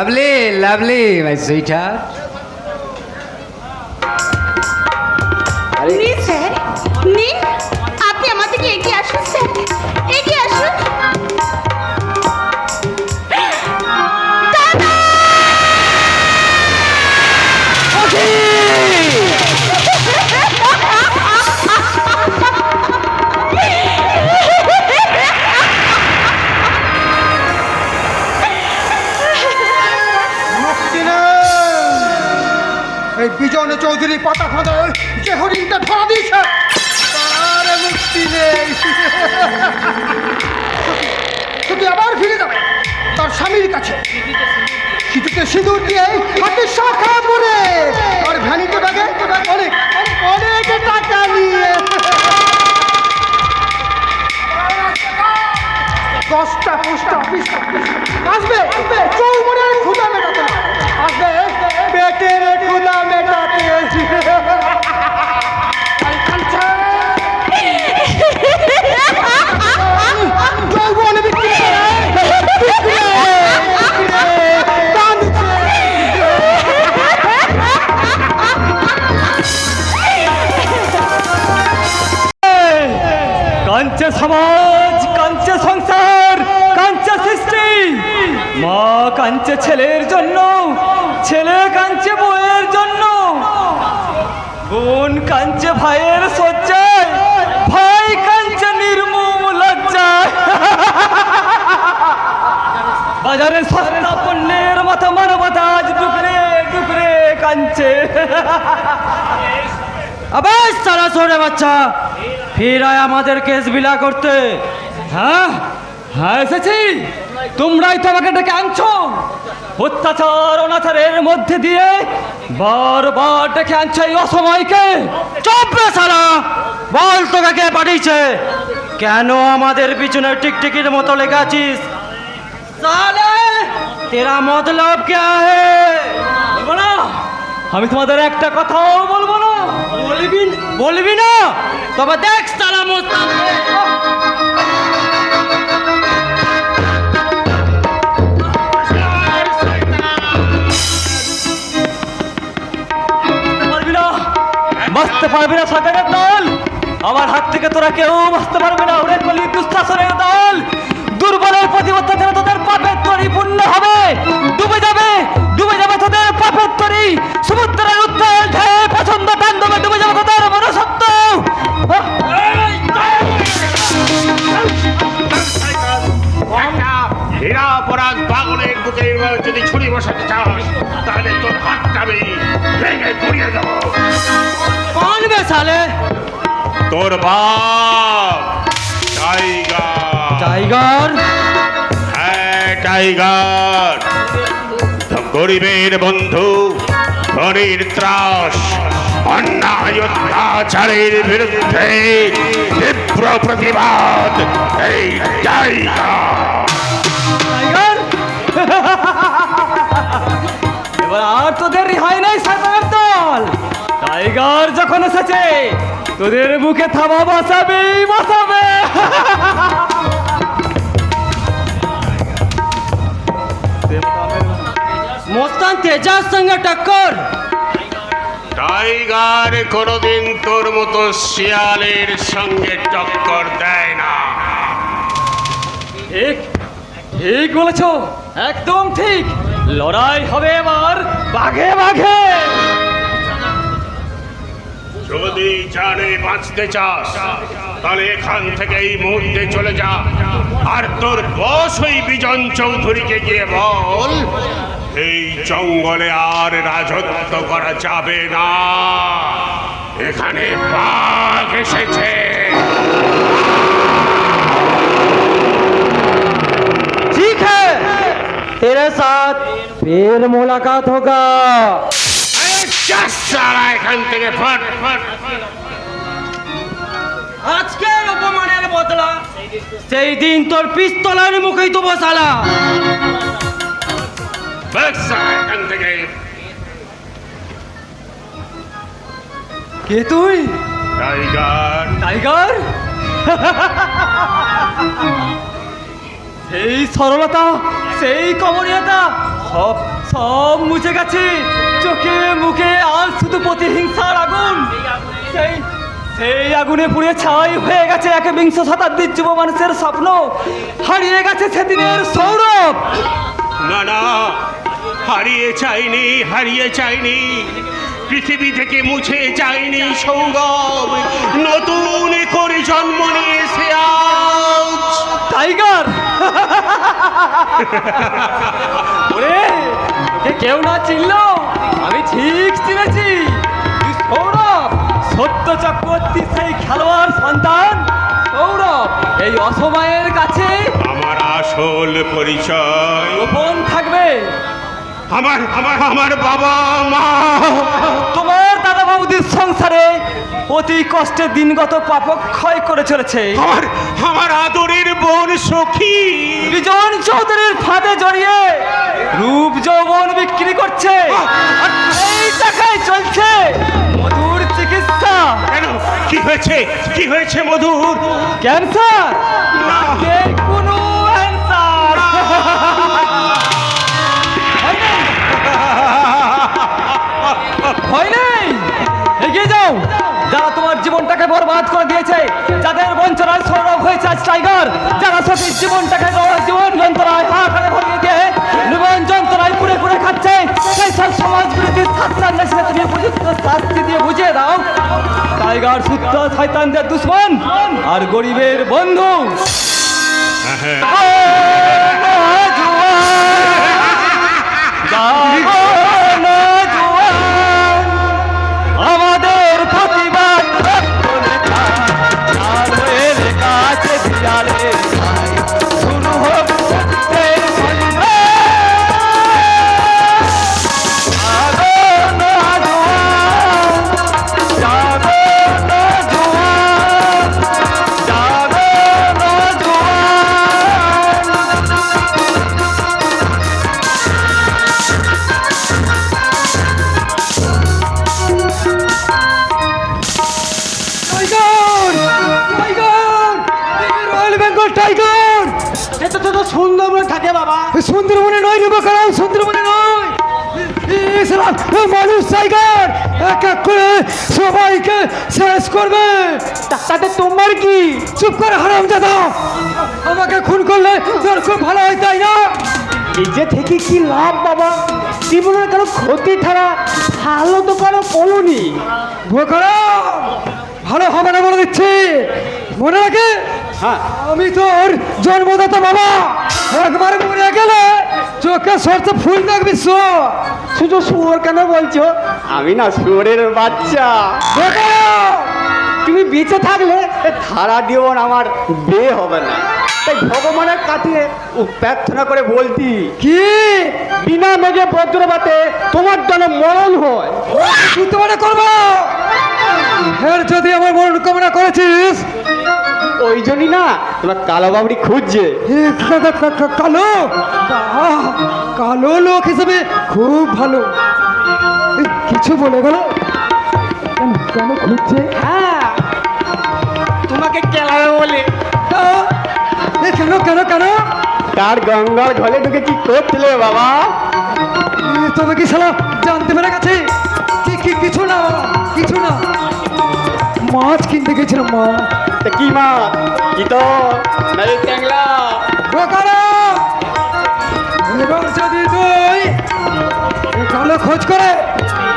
লাভলি লাভলি মাই সুইটার। নিন স্যার, নিন। আপনি আমার দিকে এগিয়ে আসুন স্যার, এগিয়ে আসুন। দাদা! মুক্তি নেই। এই বিজন চৌধুরী পাতা ফাঁদে যে হরিণটা ধরা দিয়েছে তার মুক্তি নেই। ছুটি আবার ফিরে যাবে তার স্বামীর কাছে, সিঁথিতে সিঁদুর দিয়ে হাতে শাখা পরে আর ভ্যানিটি ব্যাগে অনেক অনেক টাকা নিয়ে 10টা 5টা 20টা আসবে চৌমনের ক্ষুদা মেটাতে না, আসবে পেটের ক্ষুদা মেটাতে। যৌবন বিক্রি করে, কাঁদছে। কাঞ্চে সমাজ, কাঞ্চে সংসার, কাঞ্চে সৃষ্টি। মা কাঞ্চে ছেলের জন্য, ছেলে কাঞ্চে বউয়ের জন্য, বোন কাঞ্চে ভাইয়ের শয্যায়, ভাই কাঞ্চে নির্মম লজ্জায়। বাজারে সস্তা পণ্যের মতো মানবতা আজ ডুকরে ডুকরে কাঞ্চে। আবে সারা ছোড়ে বাচ্চা, ফির আয় আমাদের কেস বিলা করতে। হ্যাঁ হ্যাঁ এসেছি, তোমরাই তো আমাকে ডেকে আনছো। অত্যাচার অনাচারের মধ্যে দিয়ে বারবার ডেকে আনছো এই অসময়কে। চুপ রে সালা, বল তোকে কে পাঠিয়েছে? কেন আমাদের পিছনে টিকটিকির মতো লেগে আছিস? সালে তেরা মতলব কে হে? বলবো না, আমি তোমাদের একটা কথাও বলবো না। বলবি না? তবে দেখ সালা মুস্তাফ, পারবি না, বাঁচতে পারবি না সরকারের দল। আমার হাত থেকে তোরা কেউ বাঁচতে পারবে না। ওরে কলি দুঃশাসনের দল, দুর্বলের প্রতি অত্যাচারে তোদের পাপের তরি পূর্ণ হবে, ডুবে যাবে ডুবে যাবে তোদের পাপের তরি। সমুদ্রের উত্তাল ঢেউ পছন্দ তাণ্ডবে ডুবে যাবে তোদের মনুষ্যত্ব। হীরা পরাগ পাগলের বুকে যদি ছুরি বসাতে চাস তাহলে তোর হাতটা আমি ভেঙে ঘুরিয়ে দেবো। कौन बे साले? তোর বাপ টাইগার। टाइगर? হ্যাঁ টাইগার, গরিবের বন্ধু, ধনীর ত্রাস, অন্যায় অত্যাচারের বিরুদ্ধে তীব্র প্রতিবাদ এই টাইগার। টাইগার, এবার আর তোদের রেহাই নাই সরকারের দল। টাইগার যখন এসেছে তোদের বুকে থাবা বসাবে বসাবে। मोस्तान तेजाज संग टक्कर। টাইগার কোনোদিন তোর মতো শিয়ালের সঙ্গে টক্কর দেয় না। ঠিক ঠিক বলেছ, একদম ঠিক। লড়াই হবে এবার বাঘে বাঘে। যদি জানে বাঁচতে চাস তাহলে এখান থেকে এই মুহূর্তে চলে যা, আর তোর বস ওই বিজন চৌধুরীকে গিয়ে বল এই জঙ্গলে আর রাজত্ব করা যাবে না, এখানে বাঘ এসেছে। ठीक है, तेरे साथ फिर मुलाकात होगा। সারা এখান থেকে ফট ফট ফট। আজকের অপমানের বদলা সেই দিন তোর পিস্তলের মুখেই তো বসালা। এখান থেকে কে তুই? টাইগার। টাইগার, সেই সরলতা, সেই কমনীয়তা সব সব মুছে গেছে, চোখে মুখে আজ শুধু প্রতিহিংসার আগুন। সেই সেই আগুনে পুড়ে ছাই হয়ে গেছে একবিংশ শতাব্দীর যুব মানুষের স্বপ্ন, হারিয়ে গেছে সেদিনের সৌরভ। না না, হারিয়ে চাইনি, পৃথিবী থেকে মুছে যায়নি সৌরভ, নতুন করে জন্ম নিয়েছে আজ। টাইগার ওরে, তোকে কেউ না চিনল, আমি ঠিক চিনেছি। তুই সৌরভ, সত্য চক্রবর্তী সেই খেলোয়াড় সন্তান সৌরভ। এই অসময়ের কাছে আমার আসল পরিচয় গোপন থাকবে। আমার বাবা মা, তোমার দাদা বাবুদের সংসারে অতি কষ্টে দিনগত পাপক্ষয় করে চলেছে। আমার আদরের বোন সখী বিজন চৌধুরীর ফাঁদে জড়িয়ে রূপ যৌবন বিক্রি করছে, আর এই টাকায় চলছে মধুর চিকিৎসা। কেন, কি হয়েছে মধুর? ক্যান্সার, কোনো অ্যান্সার হয় নাই। এগিয়ে যাও, যারা তোমার জীবনটাকে বরবাদ করে দিয়েছে, যাদের বঞ্চনায় সৌরভ হয়েছে আজ টাইগার, যারা সতীর জীবনটাকে জীবন যন্ত্রণায় হাহাকারে ভরিয়ে দিয়ে জীবন যন্ত্রণায় পুড়ে পুড়ে খাচ্ছে, সেই সব সমাজ বিরোধী ছাত্রার নেশে তুমি উপযুক্ত শাস্তি দিয়ে বুঝিয়ে দাও। টাইগার শুদ্ধ শয়তানদের দুশ্মন আর গরিবের বন্ধু। আমাদের প্রতিবাদ কাছে শুরু হোক টাইগার, এটা তো সুন্দরবনে থাকে বাবা। সুন্দরবনে নয় নেবো, কারণ সুন্দরবনে নয়, মানুষ টাইগার এক এক করে সবাইকে শেষ করবে। তাতে তোমার কি? চুপ করে হারামজাদা, আমাকে খুন করলে তোর খুব ভালো হয়, তাই না? নিজে থেকে কি লাভ বাবা? জীবনের কারো ক্ষতি ছাড়া ভালো তো কারো বলনি। ভালো হবে না বলে দিচ্ছি, মনে রাখে। আমি তোর জন্মদাতা বাবা, একবার মরে গেলে চোখে সরতে ফুল দেখবি। শুধু শুয়োর কেন বলছো? আমি না শুয়োরের বাচ্চা। তুমি বেঁচে থাকলে ধারা দিও না, আমার বিয়ে হবে না, তাই ভগবানের কাছে প্রার্থনা করে বলতি কি বিনা মেঘে বজ্রপাতে তোমার জন্য মরণ হয়। বুঝতে পারে করবো, এর যদি আমার মরণ কামনা করেছিস, ওই জন্যই না তোমার কালো বাবরি খুঁজছে। কালো কালো লোক হিসেবে খুব ভালো। কিছু বলে গেল কেন খুঁজছে? হ্যাঁ, তোমাকে কেলাবে বলে। কেন কেন কেন? তার গঙ্গার ঘরে ঢুকে কি করছিলে বাবা? তবে কি সালা জানতে পেরে গেছে? কিছু না বাবা, কিছু না, মাছ কিনতে গেছিলাম। মাছ কি মাছ? কি তো নাই ট্যাংলা। এবার যদি তুই কালো খোঁজ করে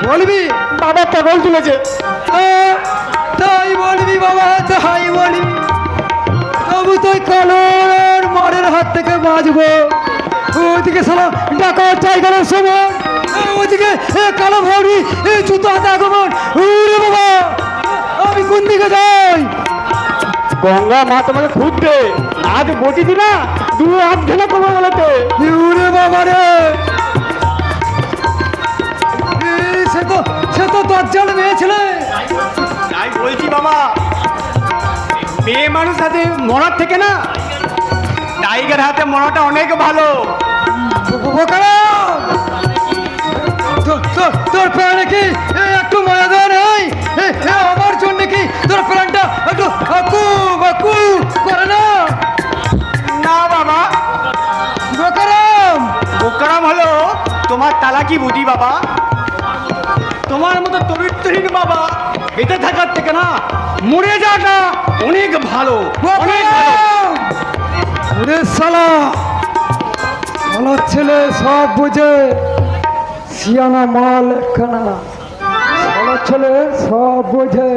বলবি বাবা পাগল তুলেছে, তাই বলবি বাবা, তাই বলবি, তবু তুই কালোর মারের হাত থেকে বাঁচবো। ওইদিকে সালা ডাকা টাইগারের সময়, ওইদিকে কালো ভাবি জুতো হাতে আগমন। বাবা, আমি কোন দিকে যাই? গঙ্গা মা তোমাকে খুঁজবে, আজ বটিছি না, দু হাত ঢেলে করবো বলেছে। বাবা রে, সে তো দরজাল মেয়ে ছেলে। তাই বলছি বাবা, মেয়ে মানুষ হাতে মরার থেকে না টাইগার হাতে মরাটা অনেক ভালো। তোর প্রাণে কি একটু মায়া দেওয়া নেই? আমার জন্য কি তোর প্রাণটা একটু বাকু করে না? না বাবা, বোকারাম হলো বাবা, তোমার মতো চরিত্রহীন বাবা বেঁচে থাকার থেকে না মরে যাওয়াটা অনেক ভালো, অনেক ভালো। ওরে শালা, শালা ছেলে সব বুঝে, সিয়ানা মাল একখানা, শালা ছেলে সব বোঝে।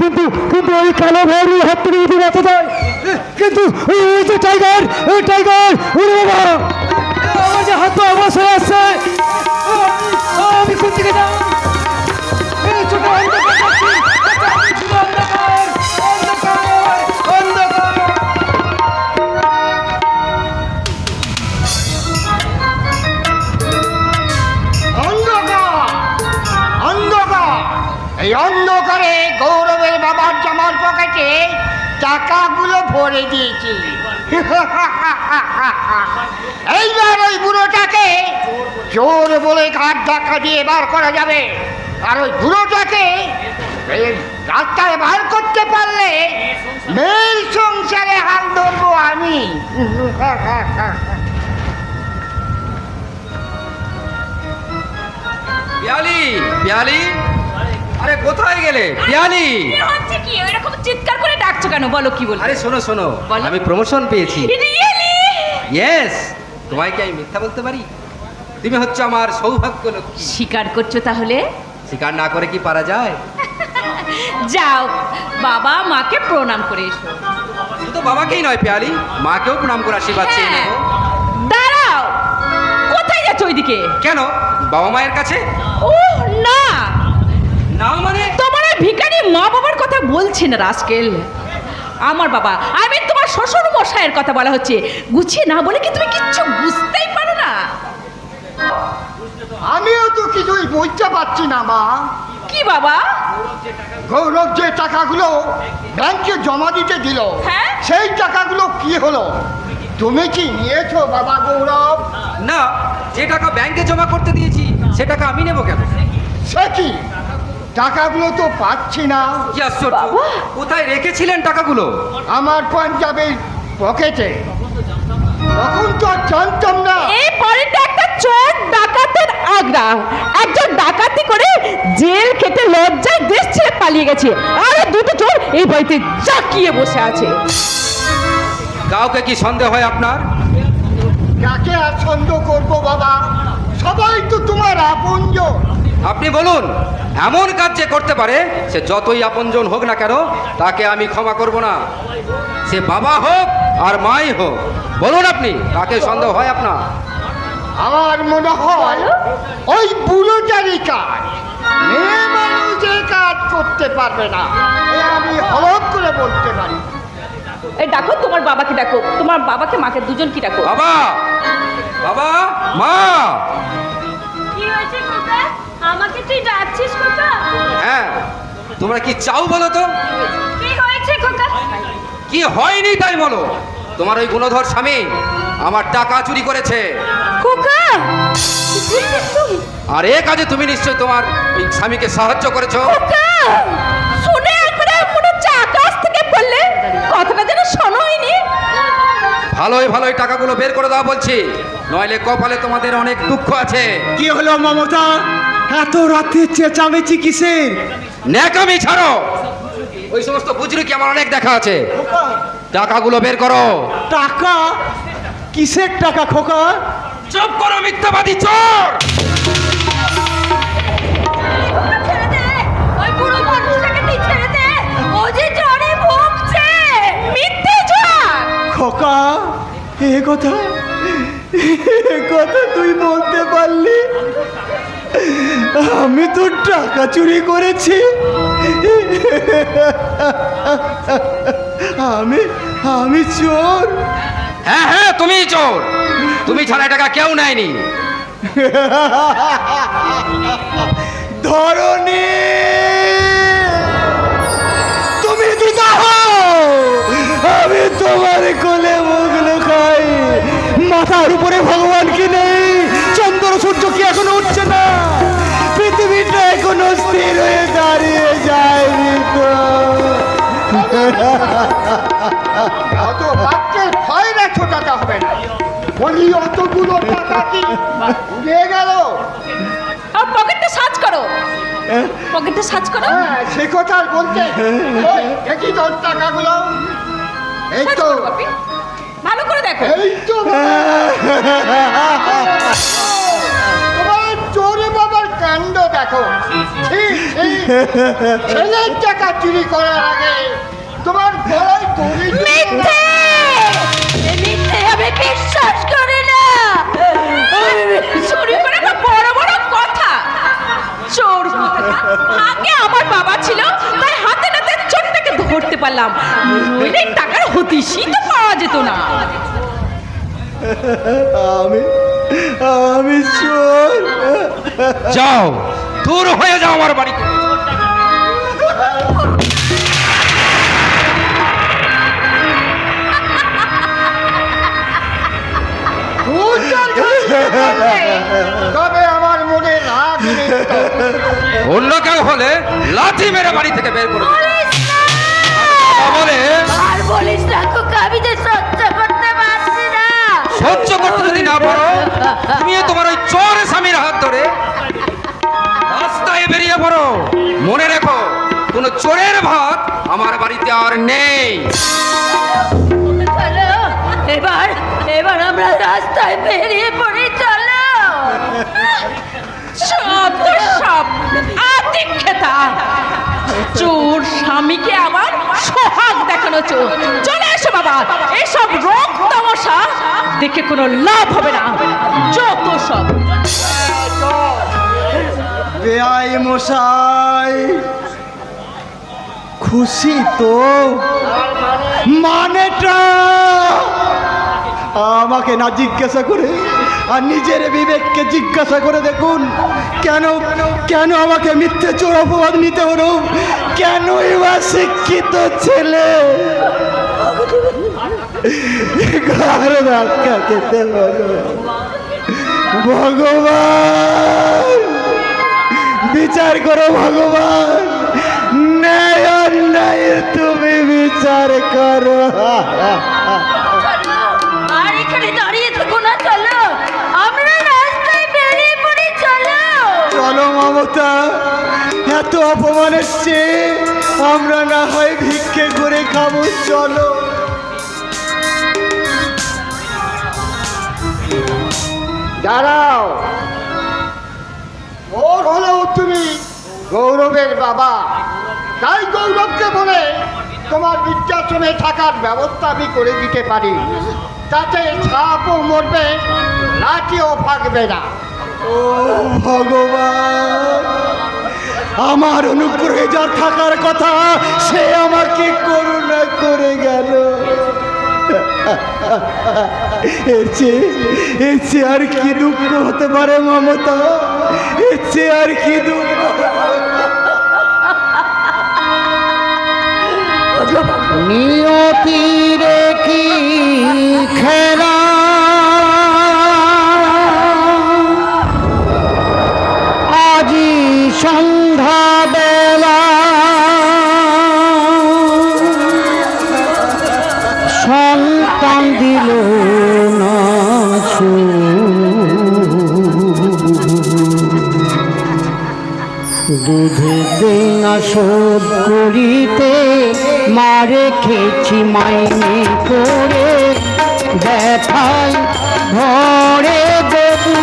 কিন্তু কিন্তু ওই কালো ভেড়ি হাত থেকে যদি বাঁচা যায়, কিন্তু এই যে টাইগার, এই টাইগার, ওরে বাবা, আমার যে হাত পা অবসর আসছে, আমি কোন দিকে যাই? এই ছোট অন্ধকার দেখছি, শুধু অন্ধকার, অন্ধকার, অন্ধকার। অন্ধকার, অন্ধকার। এই অন্ধকারে গৌরবের বাবার জামার পকেটে টাকাগুলো ভরে দিয়েছি। এইবার ওই বুড়োটাকে চোর বলে ঘাট ধাক্কা দিয়ে বার করা যাবে। আর ওই বুড়োটাকে এই রাস্তায় বার করতে পারলে মেয়ের সংসারে হাল ধরবো আমি। পিয়ালি, পিয়ালি, আরে কোথায় গেলে পিয়ালি? কি হচ্ছে কি? এরকম চিৎকার করে ডাকছো কেন? বলো কি বলছো? আরে শোনো শোনো, বলো। আমি প্রমোশন পেয়েছি। রিয়েলি? ইয়েস, তোমায় কি আমি মিথ্যা বলতে পারি? তুমি হচ্ছে আমার সৌভাগ্য লক্ষ্মী। স্বীকার করছো তাহলে? স্বীকার না করে কি পারা যায়? যাও, বাবা মাকে প্রণাম করে এসো। শুধু বাবাকেই নয় পিয়ালি, মাকেও প্রণাম করে আশীর্বাদ চেয়ে হ্যাঁ। নেবো। দাঁড়াও, কোথায় যাচ্ছ ওইদিকে? কেন, বাবা মায়ের কাছে? ও না, না মানে? তোমার ওই ভিখারি মা বাবার কথা বলছি না রাস্কেল। আমার বাবা, আমি তোমার শ্বশুর মশাইয়ের কথা বলা হচ্ছে। গুছিয়ে না বলে কি তুমি কিচ্ছু বুঝতেই পারো না? আমিও তো কিছুই বুঝতে পারছি না মা। কি বাবা? গৌরব যে টাকাগুলো ব্যাংকে জমা দিতে দিল, হ্যাঁ? সেই টাকাগুলো কি হলো? তুমি কি নিয়েছো বাবা গৌরব? না, যে টাকা ব্যাংকে জমা করতে দিয়েছি সে টাকা আমি নেবো কেন? সে কি, টাকাগুলো তো পাচ্ছি না। কি আশ্চর্য, কোথায় রেখেছিলেন টাকাগুলো? আমার পাঞ্জাবের পকেটে। তখন তো আর জানতাম না। এই পরেরটা একটা চোর ডাকাতের আগ্রা। একজন ডাকাতি করে জেল খেতে লজ্জায় দেশ ছেড়ে পালিয়ে গেছে, আর দুটো চোর এই বাড়িতে জাকিয়ে বসে আছে। কাউকে কি সন্দেহ হয় আপনার? কাকে আর সন্দেহ করবো বাবা, সবাই তো তোমার আপনজন। আপনি বলুন, এমন কাজ যে করতে পারে সে যতই আপনজন হোক না কেন, তাকে আমি ক্ষমা করব না। সে বাবা হোক আর মাই হোক। বলুন আপনি, কাকে সন্দেহ হয় আপনার? আমার মনে হয় ওই বুড়োটারই কাজ। মেয়ে মানুষ যে কাজ করতে পারবে না, এ আমি হলফ করে বলতে পারি। এই ডাকো, তোমার বাবাকে ডাকো, তোমার বাবাকে মাকে দুজন কি ডাকো। বাবা, বাবা, মা। কি হয়েছে খোকা? আমাকে তুই ডাকছিস খোকা? হ্যাঁ, তোমরা কি চাও বলো তো? কি হয়েছে খোকা? কি হয়নি তাই বলো। তোমার ওই গুণধর স্বামী আমার টাকা চুরি করেছে। খোকা, আর এ কাজে তুমি নিশ্চয়ই তোমার ওই স্বামীকে সাহায্য করেছো। খোকা, শুনে একবারে মনে হচ্ছে আকাশ থেকে পড়লে, কথাটা যেন শোনোইনি। ভালোই ভালোই টাকাগুলো বের করে দাও বলছি, নইলে কপালে তোমাদের অনেক দুঃখ আছে। কি হলো মমতা, এত রাতে চেঁচামেচি কিসের? ন্যাকামি ছাড়ো, ওই সমস্ত বুজরুকি কি আমার অনেক দেখা আছে। টাকাগুলো বের করো। টাকা? কিসের টাকা খোকা? চুপ করো মিথ্যাবাদী চোর! ছেড়ে দে, ওই বুড়ো মানুষটাকে তুই ছেড়ে দে, ও যে জ্বরে ভুগছে। মিথ্যে চোর! খোকা, এ কথা তুই বলতে পারলি? আমি তো টাকা চুরি করেছি। আমি চোর? হ্যাঁ হ্যাঁ, তুমি চোর। তুমি ছাড়া টাকা কেউ নেয়নি। ধরনি, তুমি দিদা হও, আমি তোমার কোলে মুখ লুকাই। মাথার উপরে ভগবান কি নেই? চন্দ্র সূর্য কি এখনো উঠছে না? পৃথিবীটা এখনো স্থির হয়ে দাঁড়িয়ে যায়নি তো? অত বাচ্চার ভয় না ছোটাতে হবে না। বলি অতগুলো টাকা কি উড়ে গেল? আর পকেটটা সার্চ করো, পকেটটা সার্চ করো। হ্যাঁ, সে কথা আর বলতে। ওই, দেখি তোর টাকাগুলো। এই সার্চ তো, করো বাপি, ভালো করে দেখো। এই তো তোমার চোরে বাবার কাণ্ড দেখো। ঠিক ঠিক, ছেলের টাকা চুরি করার আগে তোমার গলায় দড়ি মিথ্যে! এই মিথ্যে আমি বিশ্বাস করি না। চুরি করে না বড় বড় কথা। চোর কোথাকার। আগে আমার বাবা ছিল, তাই হাতে নাতে চোরটাকে ধরতে পারলাম। নইলে টাকার হদিশই তো পাওয়া যেত না। আমি চোর। যাও, দূর হয়ে যাও আমার বাড়ি থেকে। তবে আমার মনে রাগ নেই তো। অন্য কেউ হলে লাঠি মেরে বাড়ি থেকে বের করে দিত। বলে আর বলিস না খোকা, আমি যে সহ্য করতে পারছি না। সহ্য করতে যদি না পারো, তুমিও তোমার ওই চোর স্বামীর হাত ধরে রাস্তায় বেরিয়ে পড়ো। মনে রেখো, কোন চোরের ভাত আমার বাড়িতে আর নেই। চলো, এবার এবার আমরা রাস্তায় বেরিয়ে পড়ি, চলো। সব তো সব আদিক্ষেতা। চোর স্বামীকে আবার সোহাগ দেখানো চোর। চলে এসো বাবা, এসব রোগ তামাশা দেখে কোনো লাভ হবে না। যত সব বেআই মশাই, খুশি তো? মানেটা আমাকে না জিজ্ঞাসা করে আর নিজের বিবেককে জিজ্ঞাসা করে দেখুন, কেন কেন আমাকে মিথ্যে চোর অপবাদ নিতে হলো? কেনই বা শিক্ষিত ছেলে ঘর ধাক্কা খেতে হলো? ভগবান, বিচার করো ভগবান, ন্যায় অন্যায় তুমি বিচার করো। আর এখানে দাঁড়িয়ে থাকো না, চলো আমরা রাস্তায় বেরিয়ে পড়ি, চলো। চলো মমতা, এত অপমান এসছে, আমরা না হয় ভিক্ষে করে খাবো, চলো। দাঁড়াও, ওর হলেও তুমি গৌরবের বাবা, তাই গৌরবকে বলে তোমার বৃদ্ধাশ্রমে থাকার ব্যবস্থা আমি করে দিতে পারি। তাতে সাপও মরবে, লাঠিও ভাগবে না। ও ভগবান, আমার অনুগ্রহে যার থাকার কথা সে আমাকে করুণা করে গেল। এর চেয়ে আর কি দুঃখ হতে পারে মমতা? এর চেয়ে আর কি দুঃখ? নিয়তির কি খেলা, আজি সন্ধ্যা বেলা সন্তান দিল না দুধে দেনা শোধ করিতে মারে খেয়েছি মাইনে করে, ব্যথায় ঘরে দেবু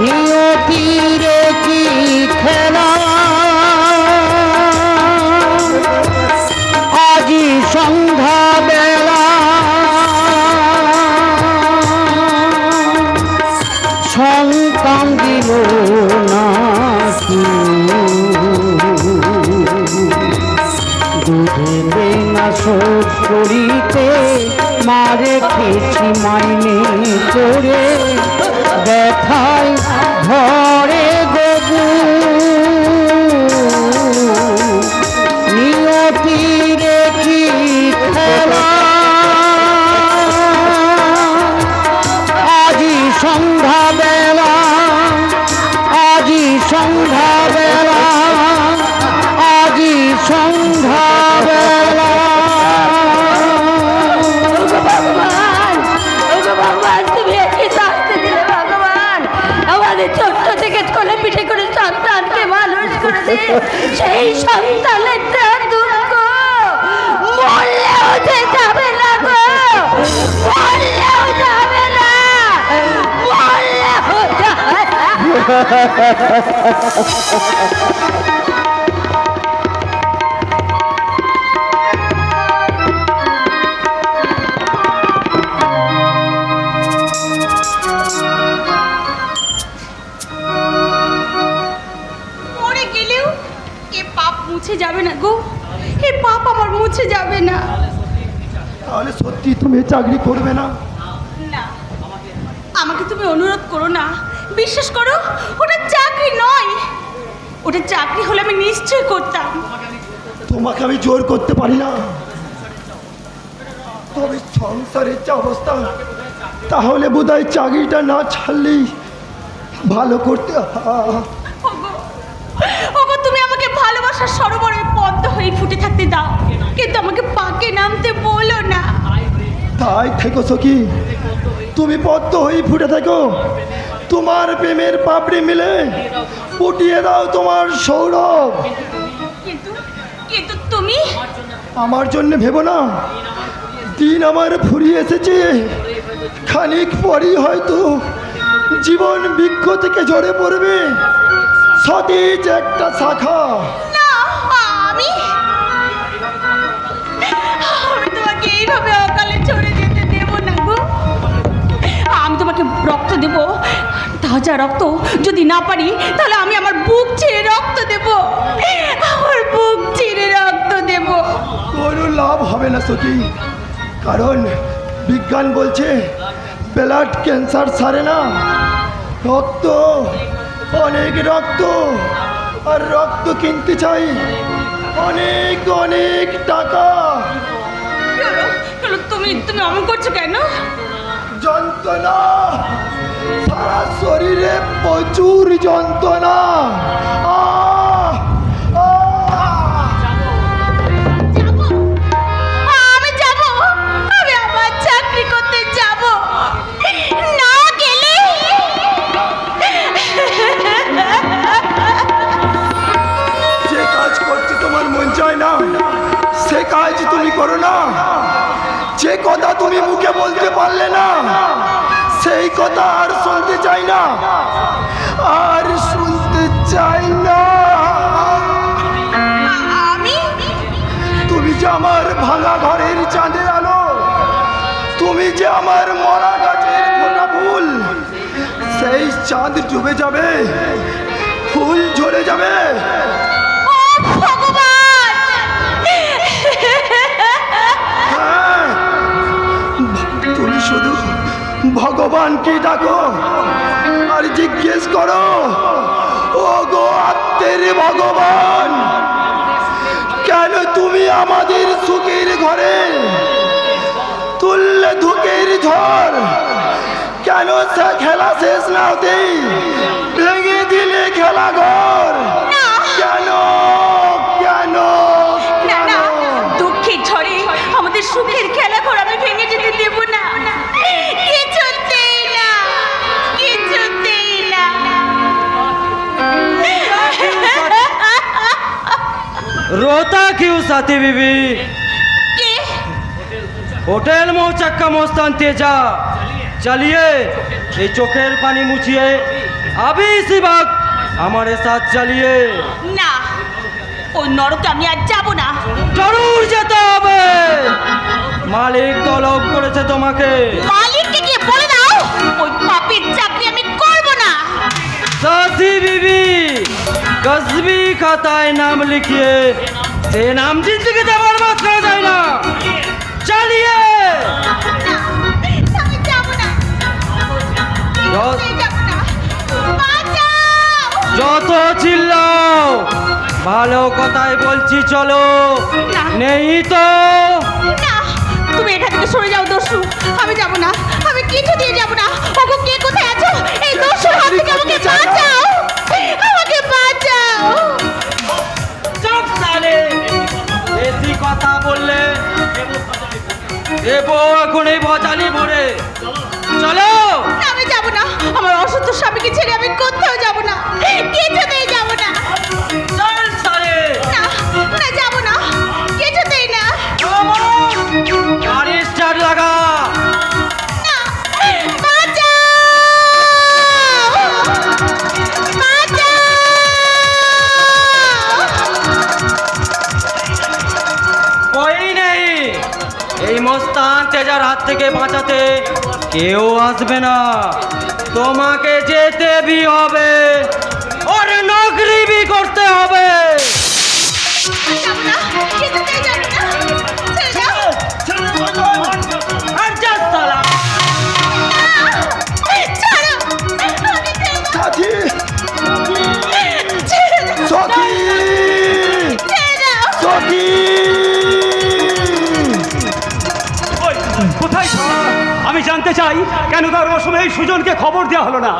নিয়তিরে কি খেলা, আজি সন্ধ্যা বেলা সন্তান দিল না দুধে না শোধ করিতে মারে খেয়েছি মাইনে করে, ব্যথায় ঘরে গবু নিয়তিরে কি খেলা, আজি সন্ধ্যা বেলা, আজি সন্ধ্যা বেলা, আজি সন্ধ্যা বেলা। এই সন্তানের দুঃখ বললেও যে যাবে না গো, বললেও যাবে না, বললেও যাবে না। মরে গেলেও এ পাপ মুছে যাবে না গো, এ পাপ আমার মুছে যাবে না। তাহলে সত্যি তুমি চাকরি করবে না? না, আমাকে তুমি অনুরোধ করো না, বিশ্বাস করো ওটা চাকরি নয়, ওটা চাকরি হলে আমি নিশ্চয় করতাম। তোমাকে আমি জোর করতে পারি না, তবে সংসারের যে অবস্থা, তাহলে বোধহয় চাকরিটা না ছাড়লেই ভালো করতে। ওগো, ওগো, তুমি আমাকে ভালোবাসার সরোবরে পদ্ম হয়ে ফুটে থাকতে দাও, কিন্তু আমাকে পাকে নামতে বলো না। তাই থেকো সখী, তুমি পদ্ম হয়ে ফুটে থাকো, তোমার প্রেমের পাপড়ি মিলে ফুটিয়ে দাও তোমার সৌরভ। কিন্তু কিন্তু তুমি আমার জন্য ভেবো না, দিন আমার ফুরিয়ে এসেছে, খানিক পরই হয়তো জীবন বৃক্ষ থেকে ঝরে পড়বে সতেজ একটা শাখা। না, আমি আমি তোমাকে এইভাবে অকালে চলে যেতে দেব না গো। আমি তোমাকে রক্ত দেব, তাজা রক্ত, যদি না পারি তাহলে আমি আমার বুক চিরে রক্ত দেব, আমার বুক চিরে রক্ত দেব। কোনো লাভ হবে না সখী, কারণ বিজ্ঞান বলছে ব্লাড ক্যান্সার সারে না, রক্ত, অনেক রক্ত, আর রক্ত কিনতে চাই অনেক অনেক টাকা। কেন? কেন তুমি তুমি অমন করছো কেন? যন্ত্রণা, সারা শরীরে প্রচুর যন্ত্রণা। আহ! আহ! যাবো, আমি যাব, আমি আমার চাকরি করতে যাব, না গেলে যে কাজ করতে তোমার মন চায় না, সে কাজ তুমি করো না। যে কথা তুমি মুখে বলতে পারলে না, সেই কথা আর শুনতে চাই না, আর শুনতে চাই না। আমি তুমি যে আমার ভাঙা ঘরের চাঁদের আলো, তুমি যে আমার মরা গাছের ফোটা ফুল, সেই চাঁদ ডুবে যাবে, ফুল ঝরে যাবে। ও ভগবান, হ্যাঁ, তুমি শুধু ভগবানকে ডাকো আর জিজ্ঞেস করো, ও গো আত্মের ভগবান, কেন তুমি আমাদের সুখের ঘরে তুললে ধুকের ঝড়? কেন সে খেলা শেষ না হতেই ভেঙে দিলে খেলা ঘর? কেন কেন না কেন? না, দুঃখের ঝড়ে আমাদের সুখের খেলা ঘর আমি ভেঙে যেতে দেব না, কিছুতেই না, কিছুতেই না। रोता क्यों साथी बीबी? কে? होटल मौचक्का मोस्तान तेजा, चलिए ये चोखेर पानी मुछिए, अभी इसी वक्त हमारे साथ चलिए। না, ওই নরকে আমি আর যাব না। জরুর যেতে হবে, মালিক তলব করেছে তোমাকে। মালিককে গিয়ে বলে দাও ওই পাপের চাকরি আমি করব না। साथी बीबी, कस्बी खाताয় नाम लिखिए, से नाम जिंदगी से बर्बाद करा जाए ना। चलिए। আমি যাব না, কিছুতেই যাব না। বাঁচাও! যত চিল্লাও, ভালো কথাই বলছি, চলো। না। নেই তো না, তুমি এখান থেকে সরে যাও দস্যু, আমি যাব না, আমি কিছুতেই যাব না। ওগো, কে কোথায় আছো? এই দস্যুর হাত থেকে আমাকে বাঁচাও, আমাকে বাঁচাও। চুপ সালে, বেশি কথা বললে দেবো এখনই ভজানি ভরে। চলো। না, আমি যাব না, আমার অসুস্থ স্বামীকে ছেড়ে আমি কোথাও যাব না, কিছুতেই যাব না। চল সালে। না, মস্তান তেজার হাত থেকে বাঁচাতে কেউ আসবে না। তোমাকে যেতে হবে, ওর নকরি বি করতে হবে। যাবো না, কিছুতেই যাবো না। ছেড়ে দাও। আর যাস তালা। ছাড়ো, আমি দেবো। সাথী ছেড়ে দাও। সখী ছেড়ে দাও। সখী ওই, কোথায় আমি জানতে চাই কেন তার অসময়ে এই সুজনকে খবর দেওয়া হলো না?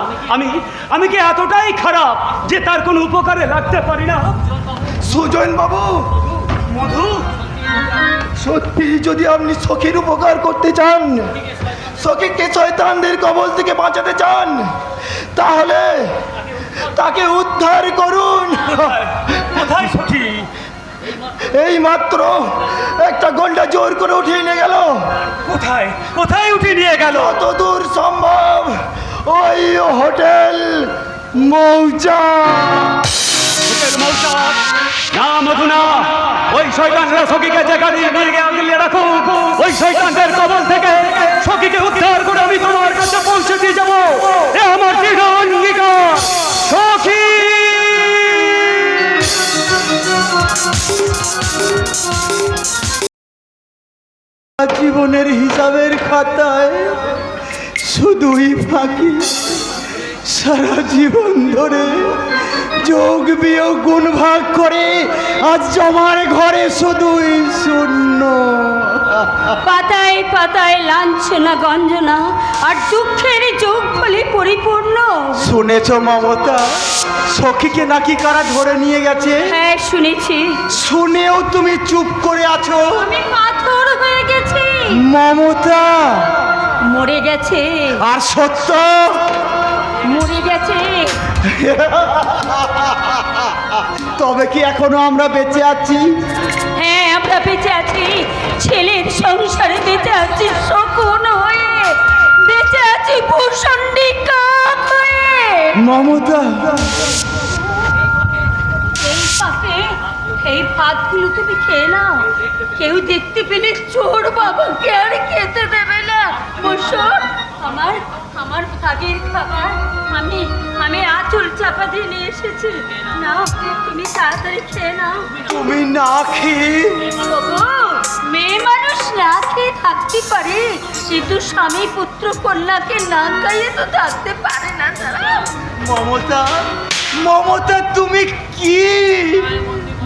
আমি কি এতটাই খারাপ যে তার কোনো উপকারে লাগতে পারি না? সুজন বাবু, মধু, সত্যি যদি আপনি সখীর উপকার করতে চান, সখীকে শয়তানদের কবল থেকে বাঁচাতে চান, তাহলে তাকে উদ্ধার করুন। কোথায় সখী? এই মাত্র একটা গন্ডা জোর করে উঠিয়ে নিয়ে গেল। কোথায় কোথায় উঠে নিয়ে গেল? যতদূর সম্ভব ওই হোটেল মৌচা। না মধু না, ওই শয়তানরা সখীকে যেখানে নিয়ে গিয়ে রাখো, ওই শয়তানদের কবল থেকে সখীকে উদ্ধার করে আমি তোমার কাছে পৌঁছে দিয়ে যাবো। এ আমার দৃঢ় অঙ্গীকার। সখী, জীবনের হিসাবের খাতায় শুধুই ফাঁকি। সারা জীবন ধরে যোগ বিয়োগ গুণ ভাগ করে আজ আমার ঘরে শুধুই শূন্য। পাতায় পাতায় লাঞ্ছনা গঞ্জনা আর দুঃখের যোগ ফলে পরিপূর্ণ। শুনেছ মমতা, সখীকে নাকি কারা ধরে নিয়ে গেছে? হ্যাঁ শুনেছি। শুনেও তুমি চুপ করে আছো? আমি পাথর হয়ে গেছি। মমতা, মরে গেছে। আর সত্য? মরে গেছে। তবে কি এখনো আমরা বেঁচে আছি? হ্যাঁ আমরা বেঁচে আছি, ছেলের সংসারে বেঁচে আছি শকুন হয়ে, বেঁচে আছি ভূষণ্ডী কাক হয়ে। মমতা, এই পাপে এই ভাতগুলো তুমি খেয়ে নাও, কেউ দেখতে পেলে চোর বাবাকে আর খেতে দেবে না। বসো, আমার আমার ভাগের খাবার আমি আঁচল চাপা দিয়ে নিয়ে এসেছি। নাও, তুমি তাড়াতাড়ি খেয়ে নাও। তুমি না খেয়ে? ওগো, মেয়ে মানুষ না খেয়ে থাকতে পারে, কিন্তু স্বামী পুত্র কন্যাকে না খাইয়ে তো থাকতে পারে না তারা। মমতা, মমতা তুমি কি?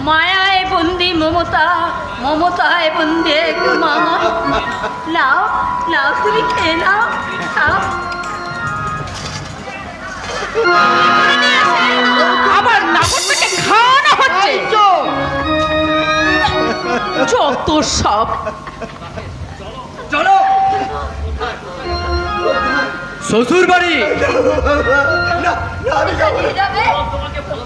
মায়ায় বন্দি মমতা, মমতায় বন্দি এক মা। নাও নাও, তুমি খেয়ে নাও, খাও। আবার নাগরটাকে খাওয়ানো হচ্ছে। যত সব। চলো শ্বশুর বাড়ি। না, না, আমি যাবো না। নিয়ে যাবে?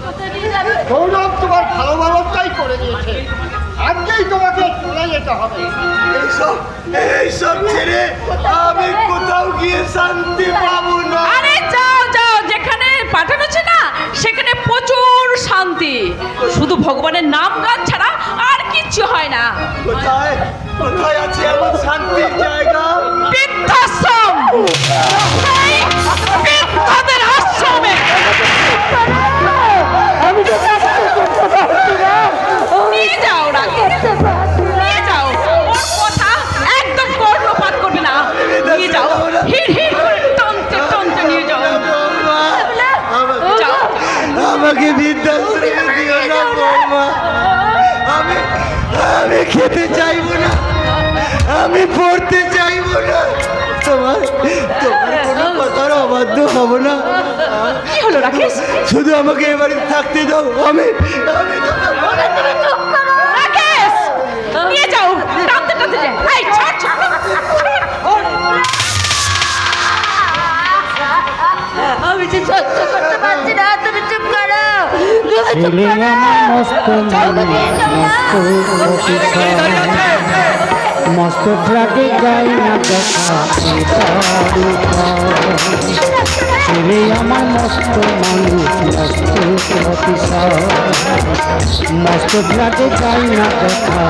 কোথায় নিয়ে যাবে? সৌরভ তোমার ভালো ভালোটাই করে দিয়েছে, আজকেই তোমাকে চলে যেতে হবে। এইসব ছেড়ে আমি কোথাও গিয়ে শান্তি পাবো না। আরে যাও যাও, যেখানে পাঠানো ছিল না সেখানে প্রচুর শান্তি, শুধু ভগবানের নাম গান ছাড়া আর কিচ্ছু হয় না। কোথায় কোথায় আছে এমন শান্তির জায়গা? বৃদ্ধাশ্রম, এই বৃদ্ধদের আশ্রমে। নিয়ে যাও রাখে, নিয়ে যাও, ওর কথা একদম কর্ণপাত করবে না। নিয়ে যাও, হিড় হিড় করে টানতে টানতে নিয়ে যাও। যাও। আমাকে বৃদ্ধাশ্রমে দিও না বৌমা। আমি খেতে চাইবো না, আমি পড়তে চাইবো না। তোমার কোনো কথার অবাধ্য হব না। কি হলো রাকেশ? শুধু আমাকে এবারে থাকতে দাও। আমি রাকেশ, নিয়ে যাও, টানতে টানতে যাও। এই ছাড় ছাড়। আমি যে সহ্য করতে পারছি না, তুমি চুপ করো। তুমি চুপ করো। চলো, নিয়ে যাও না। মস্ত ফ্ল্যাটে যাই না দেখা ছেলে আমার মস্ত মানুষ মস্ত অফিসার মস্ত ফ্ল্যাটে যাই না দেখা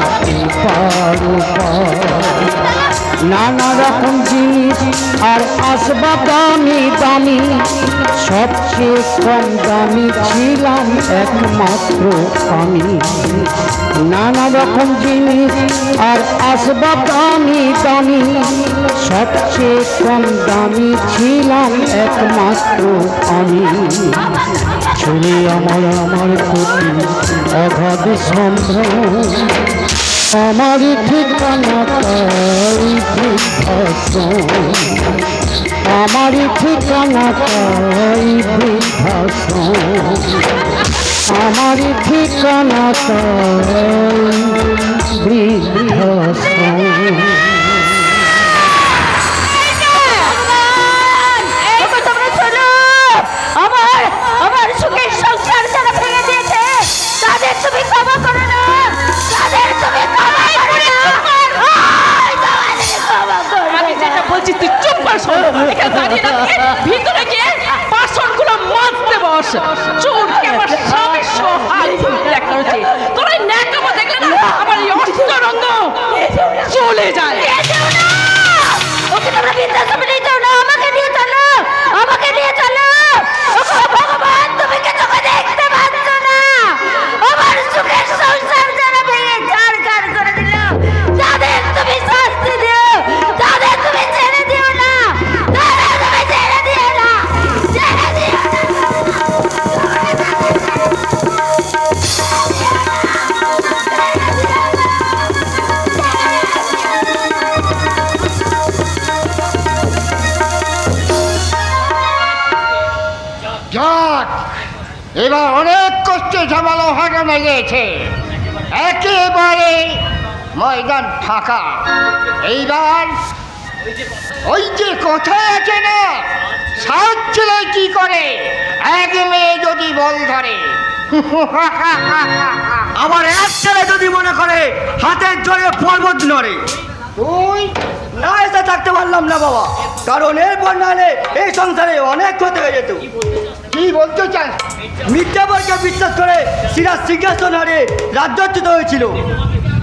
নানা রকম জিনিস আর আসবাব দামি দামি সবচেয়ে কম দামি ছিলাম একমাত্র আমি নানা রকম জিনিস আর আসবাব দামি দামি সবচেয়ে কম দামি ছিলাম একমাত্র আমি ছেলে আমার প্রতি অগাধ সম্ভ্রম আমার ঠিকানা তাই বৃদ্ধাশ্রম আমার ঠিকানা তাই বৃদ্ধাশ্রম আমার ঠিকানা তাই বৃদ্ধাশ্রম আমার সুখের সংসার যারা ভেঙে দিয়েছে তাদের তুমি ক্ষমা করো না তাদের তুমি ক্ষমা করো না আমি যেটা বলছি তুই চুপ কর শোন এখানে দাঁড়িয়ে না ভিতরে গিয়ে বাসনগুলো মাজতে বস চোরকে আমার স্বামীর সহায় দেখা হচ্ছে তোর এই ন্যাকামো দেখলে না আমার এই অষ্টরঙ্গ চলে যায় ওকে তোমরা বৃদ্ধাশ্রমে নিয়ে যাও না আমাকে নিয়ে চলো আমাকে নিয়ে চলো ভগবান তুমি কে চোখে দেখতে পাচ্ছ না আমার সুখের সংসার যারা ভেঙে ছাড়খার করে দিল তাদের তুমি শাস্তি দিও তাদের তুমি ছেড়ে দিও না তাদের তুমি ছেড়ে দিও না ছেড়ে দিও যাক এবার অনেক কষ্টে ঝামেলা হাঁটানো গিয়েছে একেবারে ময়দান ফাঁকা এইবার ওই যে কথায় আছে না সাত ছেলে কি করে এক মেয়ে যদি বল ধরে আবার এক ছেলে যদি মনে করে হাতের জোরে পর্বত নড়ে তুই না এসে থাকতে পারলাম না বাবা কারণ এরপর নাহলে এই সংসারে অনেক ক্ষতি হয়ে যেত কি বলতে চাস মিথ্যাবারকে বিশ্বাস করে সিরাজ সিংহাসন হারে রাজ্যচ্যুত হয়েছিল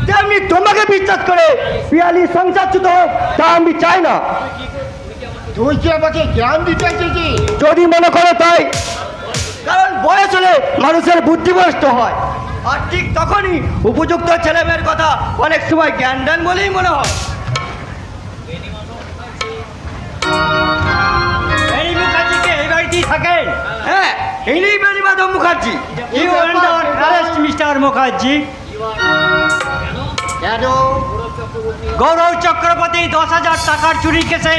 তেমনি তোমাকে বিশ্বাস করে পিয়ালি সংসারচ্যুত হোক তা আমি চাই না তুই কি আমাকে জ্ঞান দিতে চেয়েছি যদি মনে করো তাই কারণ বয়স হলে মানুষের বুদ্ধিভ্রষ্ট হয় আর ঠিক তখনই উপযুক্ত ছেলেমেয়ের কথা অনেক সময় জ্ঞান দেন বলেই মনে হয় হ্যাঁ ইনি বেণীমাধব মুখার্জি মিস্টার মুখার্জি কেন গৌরব চক্রবর্তী 10,000 টাকার চুরি কেসে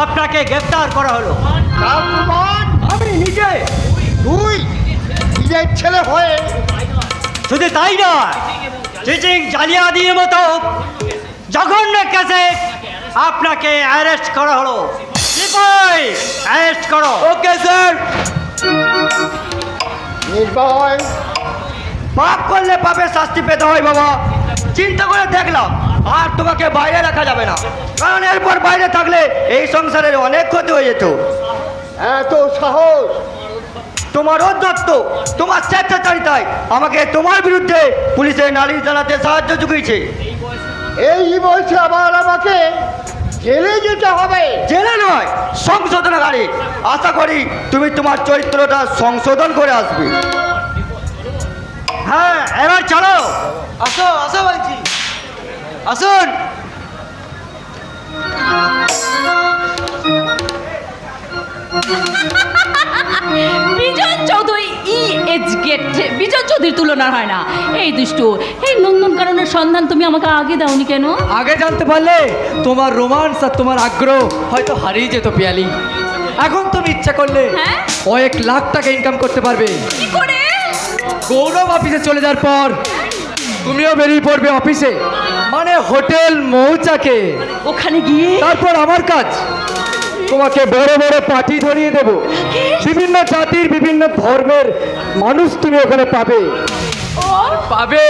আপনাকে গ্রেফতার করা হলো তার প্রমাণ আমি নিজে তুই নিজের ছেলে হয়ে শুধু তাই নয় চিচিং জালিয়াতির মতো জঘন্য কেসে আপনাকে অ্যারেস্ট করা হলো অ্যারেস্ট করো ওকে স্যার নির্ভয় পাপ করলে পাপের শাস্তি পেতে হয় বাবা চিন্তা করে দেখলাম আর তোমাকে বাইরে রাখা যাবে না কারণ এরপর বাইরে থাকলে এই সংসারের অনেক ক্ষতি হয়ে যেত এত সাহস তোমার অধ্যত্ত তোমার স্বেচ্ছাচারিতায় আমাকে তোমার বিরুদ্ধে পুলিশে নালিশ জানাতে সাহায্য জুগিয়েছে এই বলছে আবার আমাকে জেলে যেতে হবে জেলে নয় সংশোধনাগারে আশা করি তুমি তোমার চরিত্রটা সংশোধন করে আসবে হ্যাঁ এবার চলো আসো আসো বলছি আসুন বিজন চৌধুরী গেট বিজন চৌধুরীর তুলনা হয় না এই দুষ্টু এই নন্দনকাননের সন্ধান তুমি আমাকে আগে দাওনি কেন আগে জানতে পারলে তোমার রোমান্স আর তোমার আগ্রহ হয়তো হারিয়ে যেত পিয়ালি এখন তুমি ইচ্ছা করলে হ্যাঁ? কয়েক লাখ টাকা ইনকাম করতে পারবে কি করে গৌরব অফিসে চলে যাওয়ার পর তুমিও বেরিয়ে পড়বে অফিসে মানে হোটেল মৌচাকে ওখানে গিয়ে তারপর আমার কাজ তোমাকে বড় বড় পার্টি ধরিয়ে দেব বিভিন্ন জাতির বিভিন্ন ধর্মের মানুষ তুমি ওখানে পাবে ও পাবে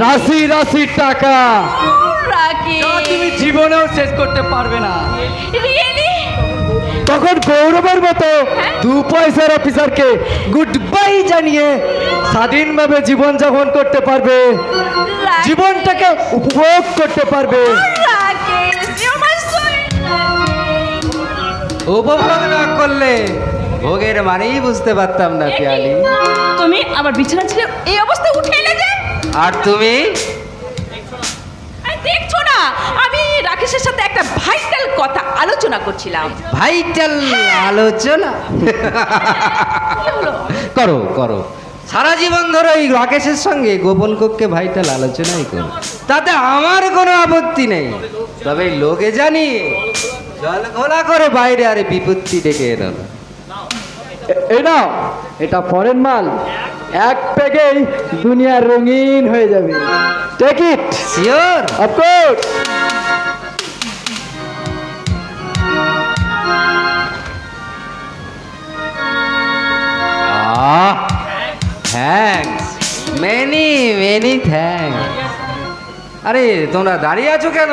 রাশি রাশি টাকা রাকেশ যা তুমি জীবনেও শেষ করতে পারবে না। রিয়েলি তখন গৌরবের মতো 2 পয়সার অফিসারকে গুড বাই জানিয়ে স্বাধীনভাবে জীবন যাপন করতে পারবে, জীবনটাকে উপভোগ করতে পারবে। রাকেশ ইউ মাই সুইট উপভোগ না করলে ভোগের মানেই বুঝতে পারতাম না পিয়ালি। তুমি আমার বিছানা ছেড়ে এই অবস্থায় উঠে এলে যে? আর তুমি? আরে দেখছো না আমি রাকেশের সাথে একটা ভাইটাল কথা আলোচনা করছিলাম। ভাইটাল আলোচনা করো করো, সারা জীবন ধরে এই রাকেশের সঙ্গে গোপন কক্ষে ভাইটাল আলোচনাই করো, তাতে আমার কোনো আপত্তি নেই। তবে লোকে জানি জল ঘোলা করে বাইরে আরে বিপত্তি ডেকে এলো না। এই নাও, এটা ফরেন মাল, এক পেগেই দুনিয়া রঙিন হয়ে যাবে। Take it. Sure? Of course. Thanks, many many thanks. আরে তোমরা দাঁড়িয়ে আছো কেন?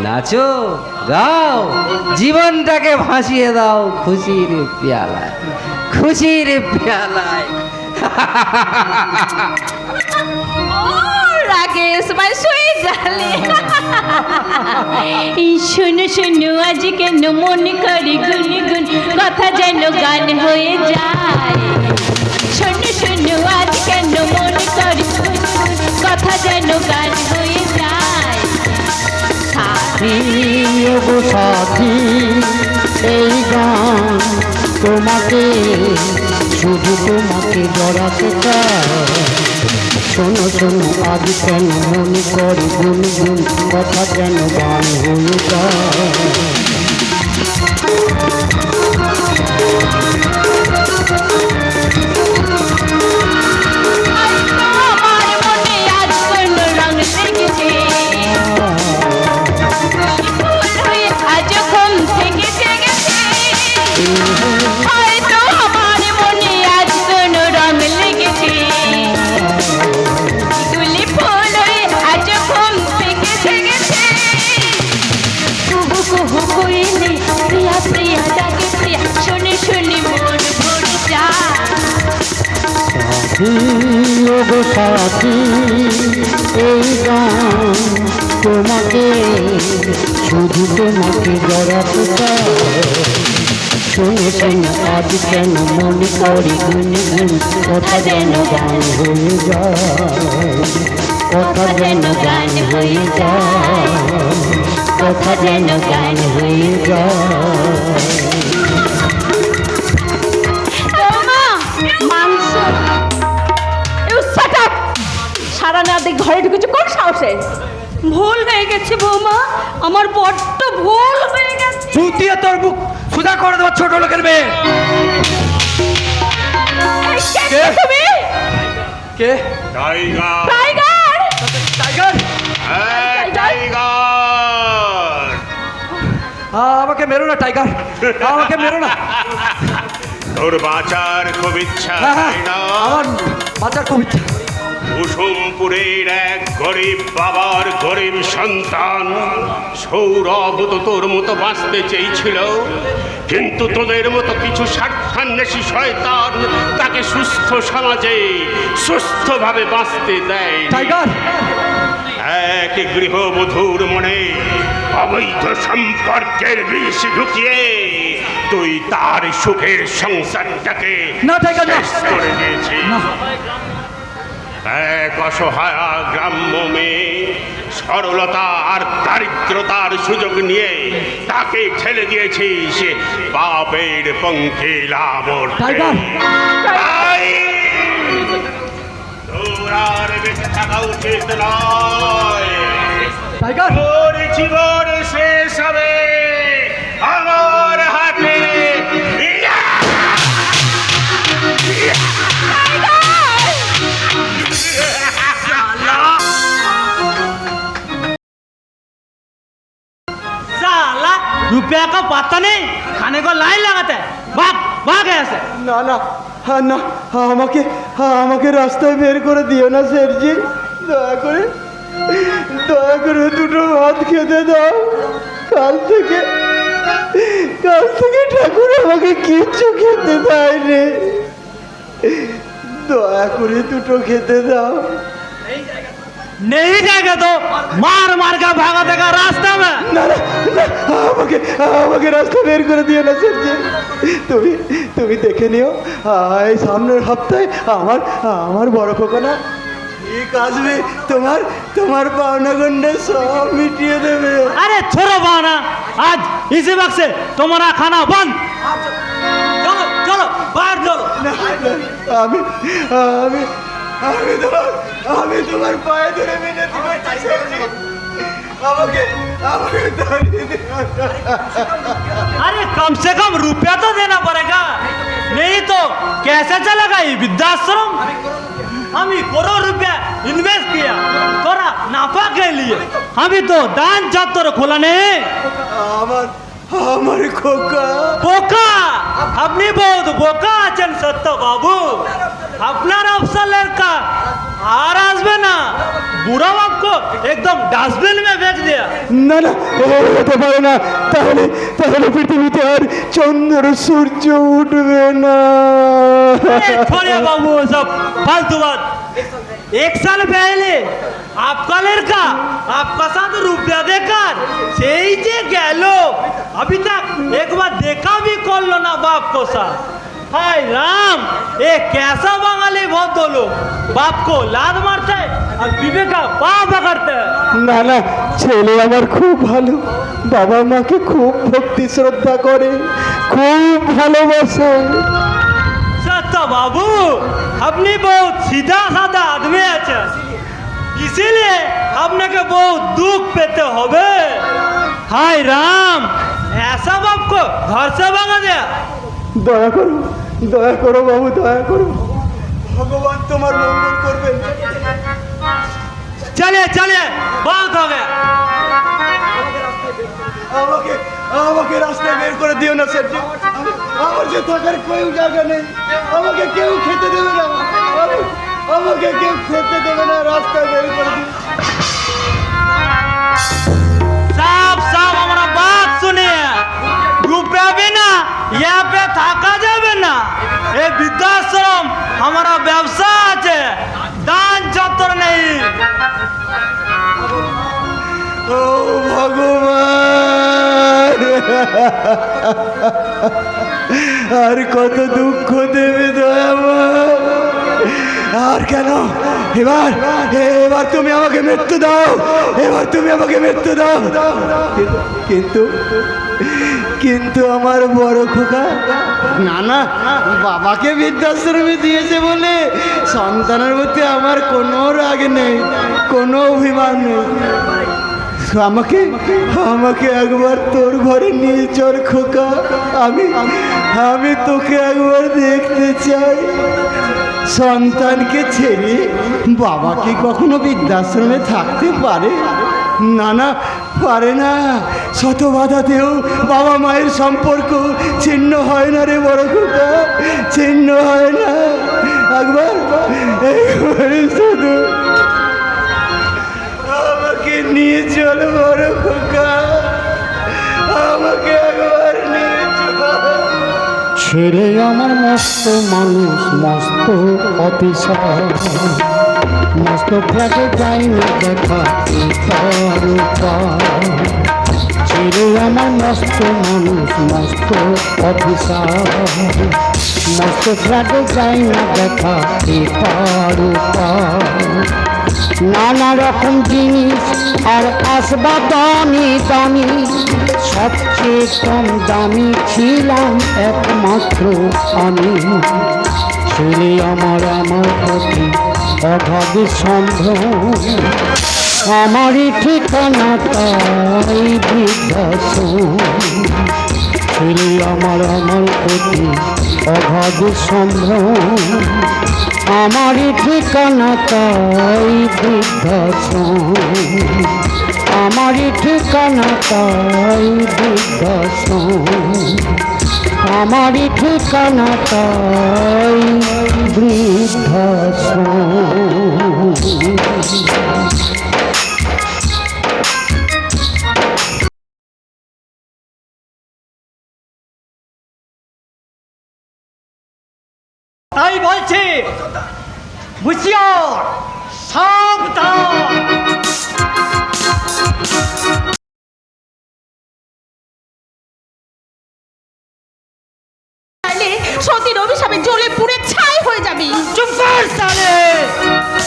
নাচো, গাও, জীবনটাকে ভাসিয়ে দাও খুশির পেয়ালায়, খুশির পেয়ালায়। রাকেশ মাই সুইট ডার্লিং শোনো শোনো আজ কেন মনে করি গুনগুন কথা যেন গান হয়ে যায়। শোনো শোনো আজ কেন মনে করি গুনগুন কথা যেন গান হয়ে যায়। সাথী গো সাথী, এই গান তোমাকে, শুধু তোমাকে জড়াতে চায়। শোনো শোনো আজ কেন মনে করে গুনগুন কথা যেন গান হয়ে যায়। আমার মনে আজ কোন রং লেগেছে, আজ ঘুম থেকে জেগেছে। হয়তো আমার মনে আজ কোন রং লেগেছে, তুলি ফুল হয়ে আজ ঘুম থেকে জেগেছে। কুহু কুহু কোয়েলে প্রিয়া প্রিয়া ডাকে প্রিয়া, শুনে শুনে মন ভরে যায়। সাথী গো সাথী, এই গান তোমাকে, শুধু তোমাকে জড়াতে চায়। শোনো শোনো আজ কেন মনে করি গুনগুন কথা যেন গান হয়ে যায়। কথা যেন গান হয়ে যায়, কথা যেন গান হয়ে যায়। বৌমা, মাংস। You shut up! সারা না দেখ ঘরে ঢুকেছে কোন সাহসে? ভুল হয়ে গেছে বৌমা, আমার বড্ড ভুল হয়ে গেছে। জুতিয়ে তোর মুখ সুদা করে দেওয়া ছোট লোকের মেয়ে। এই কে তুমি? কে? Tiger, tiger! টাইগার? হ্যাঁ, টাইগার। আমাকে মেরো না টাইগার, আমাকে মেরো না। তোর বাঁচার খুব ইচ্ছা, হ্যাঁ, তাই না? আমার বাঁচার খুব ইচ্ছা। কুসুমপুরের এক গরিব বাবার গরিব সন্তান সৌরভ তো তোর মতো বাঁচতে চেয়েছিল, কিন্তু তোদের মতো কিছু স্বার্থান্বেষী শয়তান তাকে সুস্থ সমাজে সুস্থভাবে বাঁচতে দেয়। টাইগার, এক গৃহবধূর মনে অবৈধ সম্পর্কের বিষ ঢুকিয়ে তুই তার সুখের সংসারটাকে না, টাইগার, না। শেষ করে দিয়েছিস। না। এক অসহায়া গ্রাম্য মেয়ে সরলতা আর দারিদ্রতার সুযোগ নিয়ে তাকে ঠেলে দিয়েছিস পাপের পঙ্কে লাবড়। টাইগার! তোর আর বেঁচে থাকা উচিত নয়। টাইগার! তোর জীবন শেষ হবে আমার হাতে। रुपया का पता नहीं, खाने को लाइन लगाता है। भाग भाग ऐसे। না না, না, আমাকে আমাকে রাস্তায় বের করে দিও না স্যারজি, দয়া করে দুটো ভাত খেতে দাও। কাল থেকে ঠাকুর আমাকে কিচ্ছু খেতে দেয়নি, দয়া করে দুটো খেতে দাও। नहीं जाएगा तो मार मार कर भागा देगा रास्ता में। না না না, আমাকে রাস্তা বের করে দিও না স্যারজি। তুমি দেখে নিও, এই সামনের হপ্তাহে আমার বড় খোকা না ঠিক আসবে, তোমার পাওনা গন্ডে সব মিটিয়ে দেবে। अरे छोड़ो बहाना, आज इसी वक्त से तुम्हारा खाना बंद। चलो चलो बाहर चलो। না, না, আমি তোমার পায়ে ধরে মিনতি করছি স্যারজি, আমাকে ধরিয়ে দিও না। अरे कम से कम रुपया तो देना पड़ेगा, नहीं तो कैसे चलेगा ये वृद्धाश्रम। हमें करोड़ रुपया इन्वेस्ट किया थोड़ा नाफा के लिए, हमें तो दान चातर खोला नहीं। আমার খোকা বোকা, আপনি বহুত বোকা আছেন সত্য বাবু। আপনার अफसर लड़का আর আসবে না, বুড়া বাপ को एकदम डस्टबिन में फेंक दिया। না না, হতে পারে না, তাহলে পৃথিবীতে আর চন্দ্র সূর্য উঠবে না। छोड़िए बाबू सब फालतू बात। एक साल पहले आपका लड़का आपका साथ रुपया देकर সেই যে গেল, अभी तक एक बार देखा भी कर लो ना बाप को साथ। हाय राम, ये कैसा बंगाली बहुत लोग बाप को लात मारते है और बीबी का पाँव पकड़ते है। না না, ছেলে আমার খুব ভালো, বাবা মাকে খুব ভক্তি শ্রদ্ধা করে, খুব ভালোবাসে। सत्ता बाबू, अपनी बहुत सीधा साधा आदमी है, इसीलिए अपने के बहुत दुख पेते होबे। हाय राम, ऐसा बाप को घर से भगा दिया। দয়া করো বাবু, দয়া করো, ভগবান তোমার মঙ্গল করবেন। चलिए चलिए बहुत हो गया। আমাকে রাস্তায় বের করে দিও না স্যারজি, আমার যে থাকার কেউ জায়গা নেই, আমাকে কেউ খেতে দেবে না, আমাকে কেউ খেতে দেবে না, রাস্তায় বের করে দিও। साहब हमारा बात सुनिए, रुपया बिना यहाँ पे थाका जावे ना। ये वृद्धाश्रम हमारा व्यवसाय है, दान चतर नहीं। ও ভগবান, আর কত দুঃখ দেবে দয়াময়, আর কেন? এবার তুমি আমাকে মৃত্যু দাও, কিন্তু আমার বড় খোকা না, বাবাকে বৃদ্ধাশ্রমে দিয়েছে বলে সন্তানের প্রতি আমার কোনো রাগ নেই, কোনো অভিমান নেই। আমাকে একবার তোর ঘরে নিয়ে চল খোকা, আমি তোকে একবার দেখতে চাই। সন্তানকে ছেড়ে বাবা কি কখনো বৃদ্ধাশ্রমে থাকতে পারে? না, পারে না। শত বাধাতেও বাবা মায়ের সম্পর্ক ছিন্ন হয় না রে বড় খোকা, ছিন্ন হয় না। একবার শুধু আমাকে নিয়ে চল বড় খোকা, আমাকে একবার নিয়ে চল। ছেলে আমার মস্ত মানুষ, মস্ত অফিসার, মস্ত ফ্ল্যাটে যাই না দেখা ছেলে আমার মস্ত মানুষ, মস্ত অফিসার, মস্ত ফ্ল্যাটে যাই না দেখা নানা রকম জিনিস আর আসবাব দামি দামি, সবচেয়ে কম দামি ছিলাম একমাত্র আমি। ছেলে আমার প্রতি অগাধ সম্ভ্রম, আমারই ঠিকানা তাই বৃদ্ধাশ্রম। ছেলে আমার প্রতি অগাধ সম্ভ্রম, আমারই ঠিকানা তাই বৃদ্ধাশ্রম, আমারই ঠিকানা তাই বৃদ্ধাশ্রম। আমারই ঠিকানা তাই বৃদ্ধাশ্রম। তাই বলছি হুঁশিয়ার, সাবধান। তাহলে সতীর অভিশাপে জ্বলে পুড়ে ছাই হয়ে যাবি। চুপ কর সালে,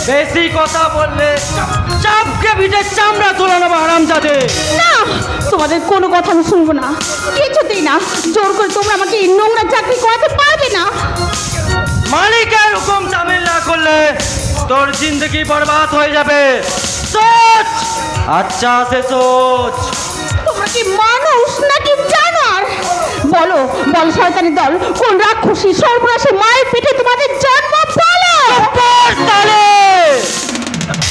বেশি কথা বললে চাপকে ভিটে চামড়া তুলে নেবো হারামজাদে। না, তোমাদের কোনো কথা আমি শুনবো না, কিছুতেই না। জোর করে তোমরা আমাকে এই নোংরা চাকরি করাতে পারবে না। মালিকের হুকুম তামিল না করলে তোর জিন্দগি বরবাদ হয়ে যাবে। সোচ, আচ্ছা সে সোচ। তোমরা কি মানুষ নাকি জানোয়ার? বলো বল শয়তানি দল, কোন রাক্ষসী সর্বনাশী মায়ের পিঠে তোমাদের জন্ম? বলো। সালে,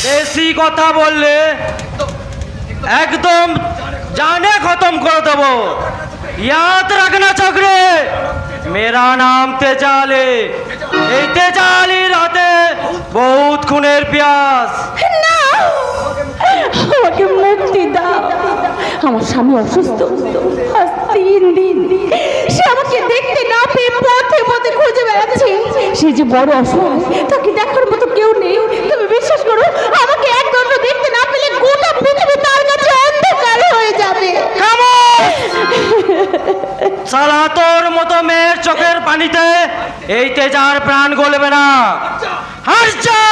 বেশি কথা বললে একদম জানে খতম করে দেবো। याद रखना चक्रे, मेरा नाम तेजाली। এই তেজালি রাতে বহুত খুনের প্যাস। না, আমাকে মুক্তি দাও। আমার স্বামী অসুস্থ, আজ 3 দিন সে আমাকে দেখতে না পেয়ে পথে পথে খুঁজে বেড়াচ্ছে। সে যে বড় অসহায়, তাকে দেখার মতো কেউ নেই। তুমি বিশ্বাস করো, আমাকে একদণ্ড দেখতে না পেলে গোটা পৃথিবী তার কাছে অন্ধকার হয়ে যাবে। সালা তোর মতো মেয়ের চোখের পানিতে এই তেজার প্রাণ গলবে না। হাস যা।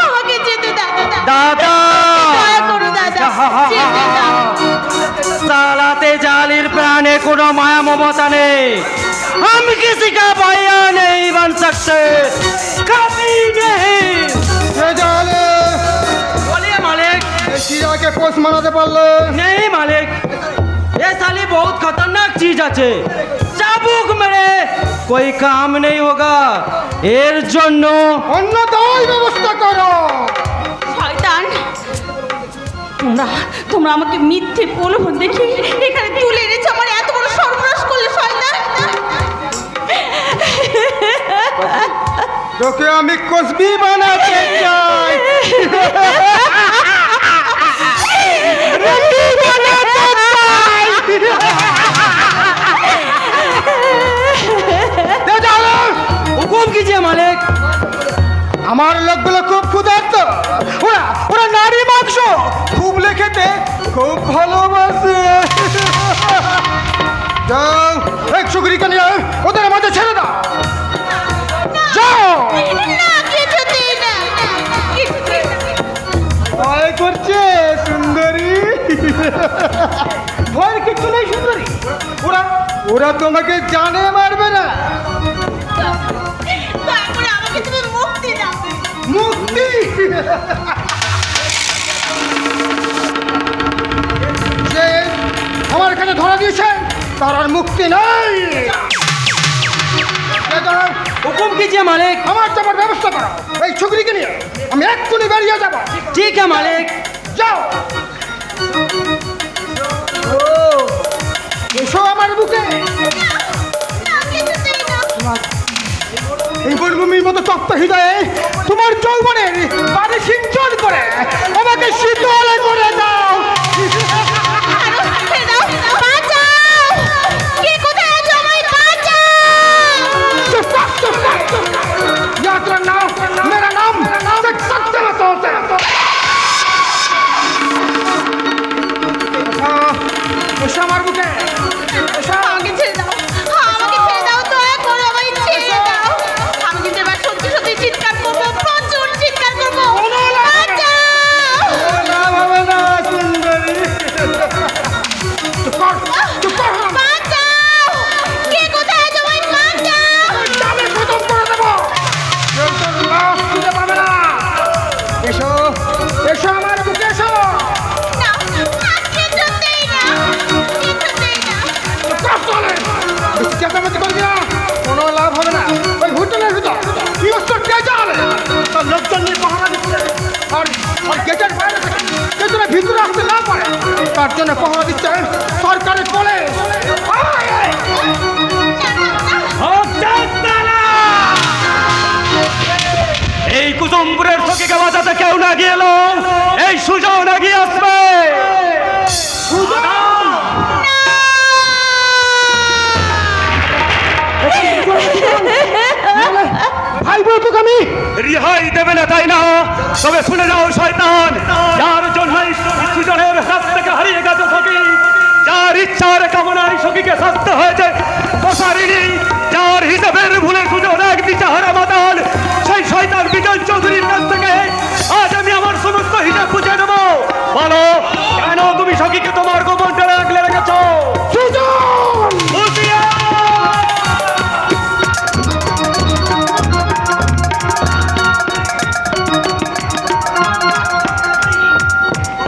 আমাকে যেতে দাও দাদা, দয়া করো দাদা, যেতে দাও। साला तेजालिर प्राणे कोनो माया ममता नहीं। हम किसी का भैया नहीं बन सकते, कभी नहीं। তেজালে, बोलिए मालिक। এই চিরাকে পোষ মানাতে পারলে नहीं मालिक, ये साली बहुत खतरनाक चीज আছে। চাবুক মেরে कोई काम नहीं होगा। এর জন্য অন্য দায় ব্যবস্থা করো। শয়তান, তোমরা আমাকে মিথ্যে প্রলোভন দেখি এখানে তুলে এনেছো, আমার এত বড় সর্বনাশ করলে। শয়তান, তোকে আমি কসবি বানাতে চাই। তেজালে, হুকুম कीजिए मालिक। আমার লোকগুলো খুব ক্ষুধার্ত। ওরা ওরা নারী মাংস খুব লেখেতে খুব ভালোবাসে। যাও, এক সুগরিকে নিয়ে ওদের মাঝে ছেড়ে দাও। যাও। না, কিছুতেই না, কিছুতেই না। ভয় করছে সুন্দরী? ভয়ের কিছু নেই সুন্দরী। ওরা ওরা তোমাকে জানে মারবে না। দয়া করে আমাকে তুমি মুক্তি দাও। মুক্তি? যে আমার কাছে ধরা দিয়েছে তার আর মুক্তি নাই। হুকুম कीजिए मालिक। আমার যাবার ব্যবস্থা করো। এই ছুকরিকে নিয়ে আমি এক্ষুনি বেরিয়ে যাবো। ठीक है मालिक। যাও। ও, এসো আমার বুকে। না, কিছুতেই না। এই বনভূমির মতো তপ্ত হৃদয়ে তোমার যৌবনের বাড়ি সিঞ্চন করে আমাকে শীতল করে দাও। ছেড়ে দাও, বাঁচাও। কে কোথায় আছো? আমায় বাঁচাও। चुप कर, चुप कर, चुप कर। याद रखना, मेरा नाम शेख सज्जत होता है। এসো আমার বুকে, এসো। আমাকে ছেড়ে দাও, আমাকে ছেড়ে দাও, দয়া করে আমায় ছেড়ে দাও। আমি কিন্তু এবার সত্যি সত্যি চিৎকার করবো, প্রচুর চিৎকার করবো। বাঁচাও। না বাবা না সুন্দরী। চুপ কর, চুপ কর। বাঁচাও। কে কোথায় আছো? আমায় বাঁচাও। আমি খতম করে দেবো। কেউ তোর লাশ খুঁজে পাবে না। এসো, এসো আমার বুকে এসো। না, কিছুতেই না, কিছুতেই না। কাজ চলে। বেশি চেঁচামেচি করবি না, কোনো লাভ হবে না। ওই হোটেলের ভিতর কি অস্ত্র তেজাল তার লোকজন নিয়ে পাহারা দিচ্ছে। আর আর গেটের বাইরে থেকে যেন ভিতরে আসতে না পারে তার জন্য পাহারা দিচ্ছে সরকারের বলে। কাছে কেউ না গিয়ে এলো, এই সুজন এগিয়ে আসবে। ভাই বল তোকে আমি রিহাই দেবে না তাই না? তবে শুনে যাও শয়তান, যার জন্য সুজনের হাত থেকে হারিয়ে গেছে সখী, যার ইচ্ছার কামনায় সখীকে শাস্তি হয়েছে প্রসারিণী, যার হিসাবের ভুলে সুজন এক দিশাহারা মাতাল, সেই শয়তান বিজয় চৌধুরীর কাছ থেকে আজ আমি আমার সমস্ত হিসাব বুঝে নেব। বলো কেন তুমি সখীকে তোমার গোপন টেনে আগলে রেখেছ?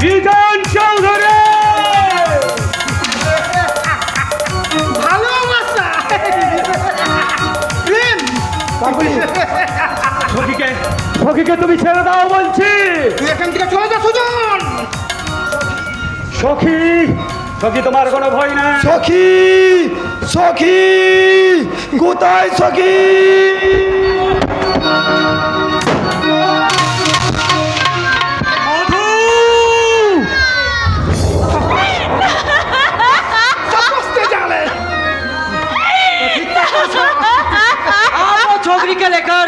বিজন চৌধুরী ভালোবাসা প্রেম সখীকে সখীকে তুমি ছেড়ে দাও বলছি। তুই এখান থেকে চলে যা সুজন। সখী সখী তোমার কোনো ভয় নাই? সখী সখী কোথায় সখী? মধু समझते जाले आप वो छोकरी के लेकर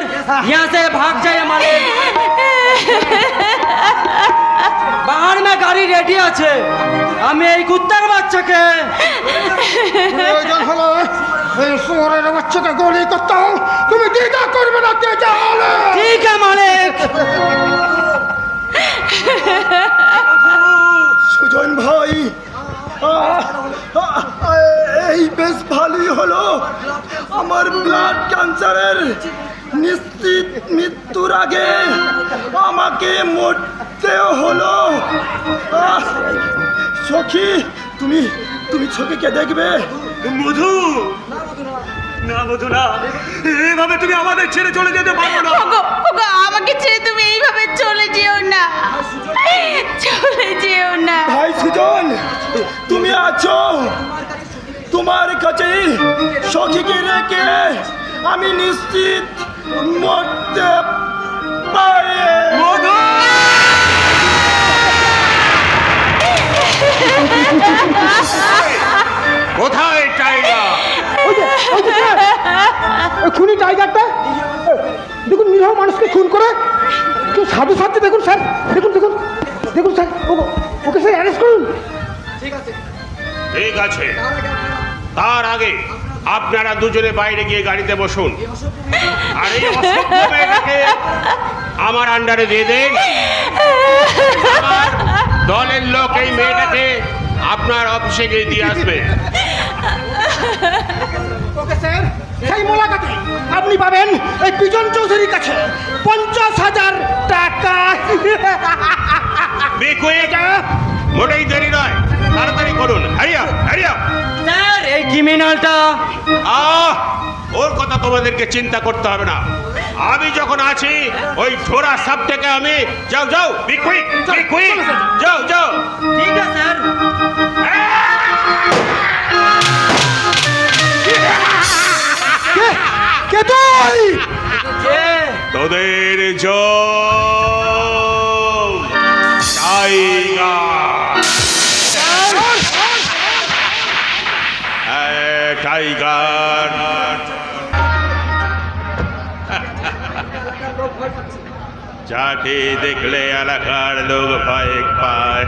यहाँ से भाग जाइए मालिक। बाहर में गाड़ी रेडी আছে, আমি এই কুত্তার বাচ্চাকে প্রয়োজন হলো এই শহরের বাচ্চাকে গুলি করতে হবে। তুমি দ্বিধা করবে না তে যালে। ঠিক আছে মালিক। সুজন ভাই এই বেশ ভালোই হলো, আমার ব্লাড ক্যান্সারের নিশ্চিত মৃত্যুর আগে আমাকে মরতেও হলো। সখী তুমি তুমি ছবিকে দেখবে? মধু না মধু না, এভাবে তুমি আমাদের ছেড়ে চলে যেতে পারো না। ওগো ওগো আমাকে ছেড়ে তুমি এইভাবে চলে যেও না, চলে যেও না। ভাই সুজন তুমি আছো, তোমার কাছে সখীকে রেখে আমি নিশ্চিত মরতে পারি। মধু কোথায় টাইগার? খুনি টাইগারটা দেখুন, নিরীহ মানুষকে খুন করে কেউ সাধু সাথে দেখুন স্যার, দেখুন দেখুন দেখুন স্যার, ওকে স্যার অ্যারেস্ট করুন। ঠিক আছে, তার আগে আপনারা দুজনে বাইরে গিয়ে গাড়িতে বসুন, আর এই অসভ্য মেয়েটাকে আমার আন্ডারে দিয়ে দেন। আমার দলের লোক এই মেয়েটাকে আপনার অফিসে গিয়ে দিয়ে আসবে। ওকে স্যার, সেই মোলাকাতে আপনি পাবেন এই বিজন চৌধুরীর কাছে 50,000 টাকা। Be quick! মোটেই দেরি নয়, তাড়াতাড়ি করুন। হারিয়া হারিয়া স্যার এই ক্রিমিনালটা ওর কথা তোমাদেরকে চিন্তা করতে হবে না, আমি যখন আছি ওই ঝোড়া সাপ থেকে আমি। যাও যাও, বি কুইক বি কুইক, যাও যাও। ঠিক আছে স্যার। কে তুই? তোদের টাইগার যাকে দেখলে এলাকার লোক ভয় পায়।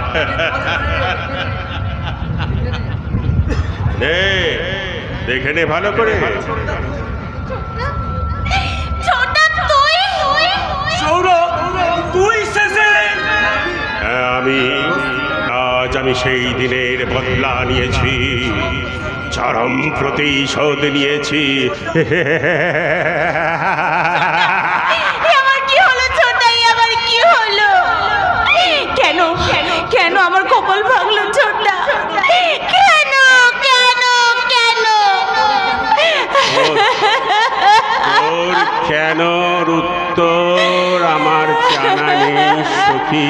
দেখে নে ভালো করে। ছোটা তুই সৌরভ তুই শেষে। আজ আমি সেই দিনের বদলা নিয়েছি, চরম প্রতিশোধ নিয়েছি। আমার কি হলো ছোটাই, আমার কি হলো? কেন কেন আমার কপাল ভাঙলো ছোটা? কেন কেন কেন? তোর কেনর উত্তর আমার জানা নেই সখী।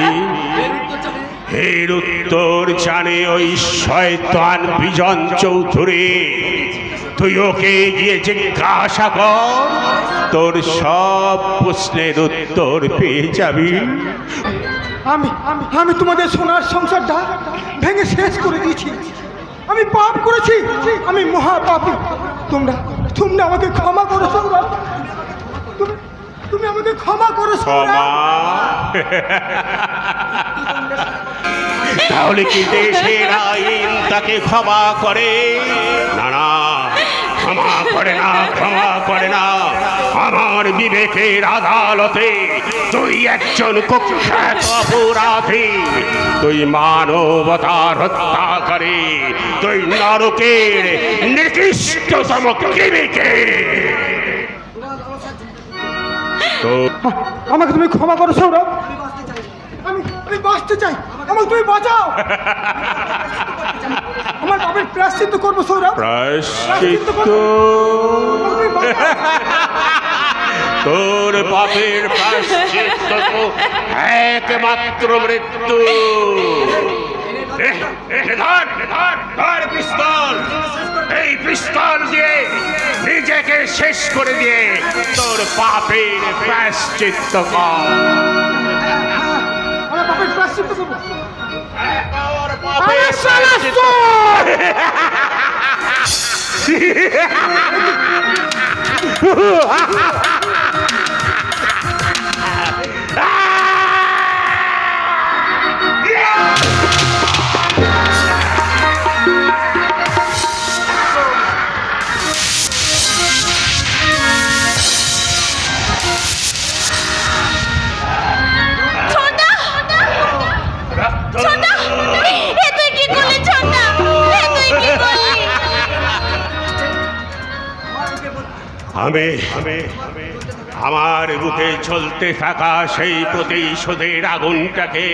এর উত্তর জানে ওই শয়তান বিজন চৌধুরী। তুই ওকে গিয়ে জিজ্ঞাসা কর, তোর সব প্রশ্নের উত্তর পেয়ে যাবি। আমি আমি তোমাদের সোনার সংসারটা ভেঙে শেষ করে দিয়েছি। আমি পাপ করেছি, আমি মহা পাপী। তোমরা তোমরা আমাকে ক্ষমা করো সৌরভ, তুমি আমাকে ক্ষমা করো সৌরভ। ক্ষমা? তাহলে কি দেশের আইন তাকে ক্ষমা করে? না না, ক্ষমা করে না, ক্ষমা করে না। আমার বিবেকের আদালতে তুই একজন কুখ্যাত অপরাধী, তুই মানবতার হত্যাকারী, তুই নরকের নিকৃষ্টতম কৃমিকে। তো আমাকে তুমি ক্ষমা করো সৌরভ, আমি বাঁচতে চাই, আমাকে তুমি বাঁচাও। আমার পাপের প্রায়শ্চিত্ত করবো সৌরভ। প্রায়শ্চিত্ত? তোর পাপের প্রায়শ্চিত্ত তো একমাত্র মৃত্যু। ধর পিস্তল, এই পিস্তল দিয়ে নিজেকে শেষ করে দিয়ে তোর পাপের প্রায়শ্চিত্ত কর। আমার পাপের প্রায়শ্চিত্ত করবো। তোর পাপের প্রায়শ্চিত্ত। ছোটদা, ছোটদা, এ তুই কি করলি ছোটদা? এ তুই কি করলি? আমি আমার বুকে চলতে থাকা সেই প্রতিশোধের আগুনটাকে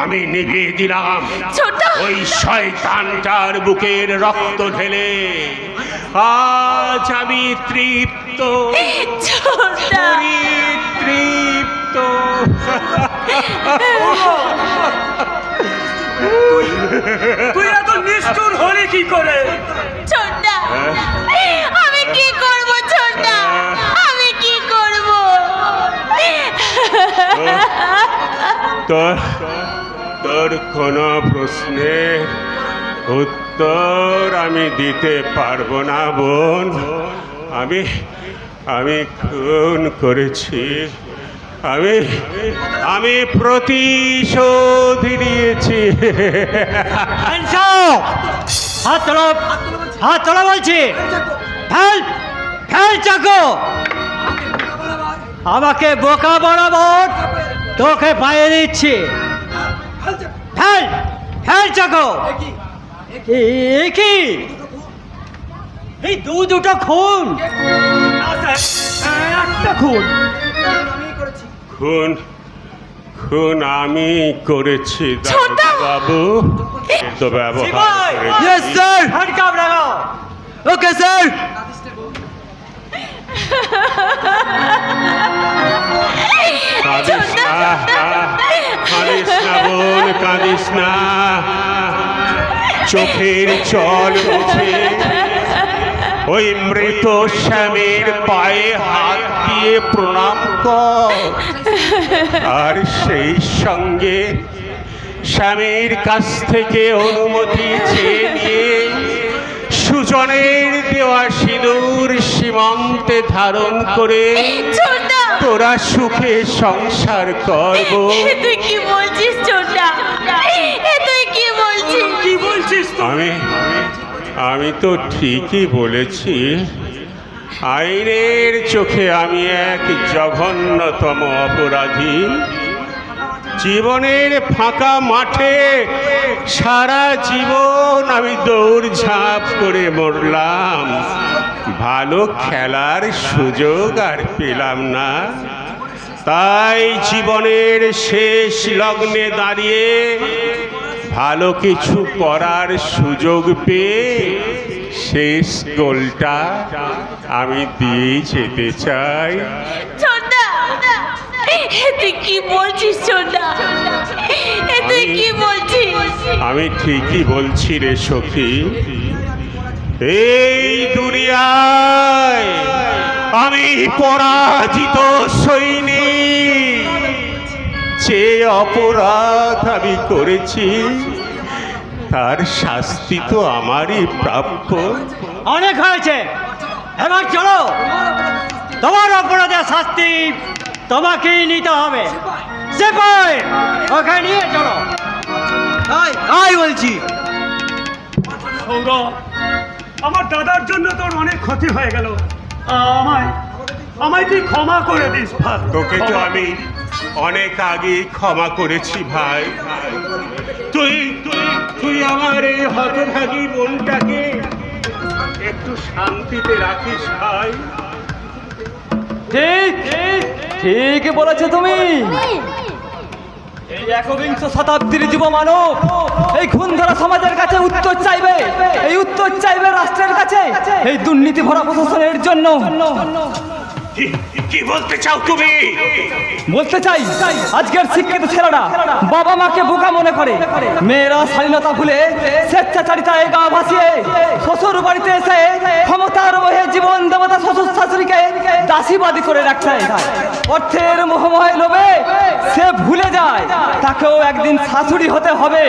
আমি নিভিয়ে দিলাম ছোট। ওই শয়তানটার বুকের রক্ত ঢেলে। আজ আমি তৃপ্ত, ছোটদা, তৃপ্ত। তুই এত নিষ্ঠুর হলি কি করে? ছোটদা, আমি কি করব ছোটদা? আমি কি করব? তোর কোনো প্রশ্নের উত্তর আমি দিতে পারবো না বোন। আমি খুন করেছি, আমি প্রতিশোধ নিয়েছি। হাত তোলো, হাত তোলো বলছি। ফেল, ফেল চাকু। আমাকে বোকা বরাবর তোকে পায়ে দিচ্ছি। ফেল, ফেল চাকু। কি এই দুটো খুন? একটা খুন। খুন আমি করেছি বাবু। তো ব্যবহার ইয়েস স্যার। হ্যান্ডকাপ লাগাও। Okay sir. কাঁদিস না, কাঁদিস না বোন, কাঁদিস না। চোখের জল মুছে ওই মৃত স্বামীর পায়ে হাত দিয়ে প্রণাম কর, আর সেই সঙ্গে স্বামীর কাছ থেকে অনুমতি চেয়ে নিয়ে সুজনের দেওয়া সিঁদুর সীমান্তে ধারণ করে তোরা সুখে সংসার করব। তুই কি বলছিস ছোটদা? তুই কি বলছিস? কি বলছিস? আমি তো ঠিকই বলেছি। আইনের চোখে আমি এক জঘন্যতম অপরাধী। জীবনের ফাঁকা মাঠে সারা জীবন আমি দৌড়ঝাঁপ করে মরলাম, ভালো খেলার সুযোগ আর পেলাম না। তাই জীবনের শেষ লগ্নে দাঁড়িয়ে ভালো কিছু করার সুযোগ পেয়ে শেষ গোলটা আমি দিয়ে যেতে চাই। তুই কি বলছিস ছোটদা? তুই কি বলছিস? আমি ঠিকই বলছি রে সখী। এই দুনিয়ায় আমি পরাজিত সৈনিক। যে অপরাধ আমি করেছি তার শাস্তি তো আমারই প্রাপ্য। অনেক হয়েছে, এবার চলো, তোমার অপরাধের শাস্তি তোমাকেই নিতে হবে। সেপাই ওকে নিয়ে চলো। আয় বলছি। সৌরভ, আমার দাদার জন্য তোর অনেক ক্ষতি হয়ে গেল। আমায় তুই ক্ষমা করে দিস ভাই। তোকে তো আমি অনেক আগে ক্ষমা করেছি ভাই। তুই তুই তুই আমার এই হতভাগী বোনটাকে একটু শান্তিতে রাখিস ভাই। ঠিক ঠিক বলেছো তুমি। এই একবিংশ শতাব্দীর যুব মানব এই খুন ধরা সমাজের কাছে উত্তর চাইবে, এই উত্তর চাইবে রাষ্ট্রের কাছে এই দুর্নীতি ভরা প্রশাসনের জন্য। কি বলতে চাও তুমি? বলতে চাই, আজকের শিক্ষিত ছেলেরা বাবা মাকে বোকা মনে করে, মেয়েরা স্বাধীনতা ভুলে স্বেচ্ছাচারিতায় গা ভাসিয়ে শ্বশুর বাড়িতে এসে ক্ষমতার মোহে জীবন দেবতা শ্বশুর শাশুড়িকে দাসীবাদী করে রাখছে। অর্থের মোহময় লোভে সে ভুলে যায় তাকেও একদিন শাশুড়ি হতে হবে।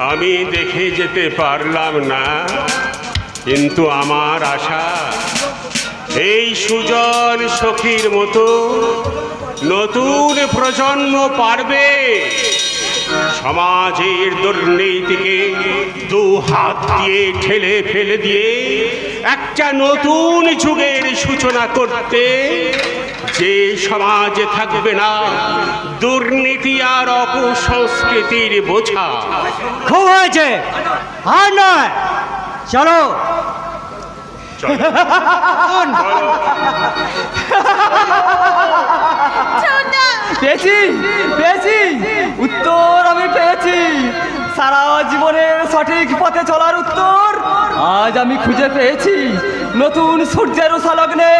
আমি দেখে যেতে পারলাম না, কিন্তু আমার আশা এই সুজন সখীর মতো নতুন প্রজন্ম পারবে সমাজের দুর্নীতিকে দু হাত দিয়ে ঠেলে ফেলে দিয়ে একটা নতুন যুগের সূচনা করতে, যে সমাজে থাকবে না দুর্নীতি আর অপসংস্কৃতির বোঝা। খুব হয়েছে, আর নয়, চলো। পেয়েছি পেয়েছি, উত্তর আমি পেয়েছি। সারা জীবনের সঠিক পথে চলার উত্তর আজ আমি খুঁজে পেয়েছি। নতুন সূর্যের উষালগ্নে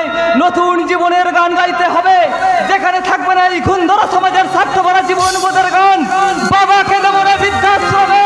নতুন জীবনের গান গাইতে হবে, যেখানে থাকবে না এই খুন ধরা সমাজের স্বার্থপরা জীবন বোধের গান। বাবাকে দেবো না বৃদ্ধাশ্রমে,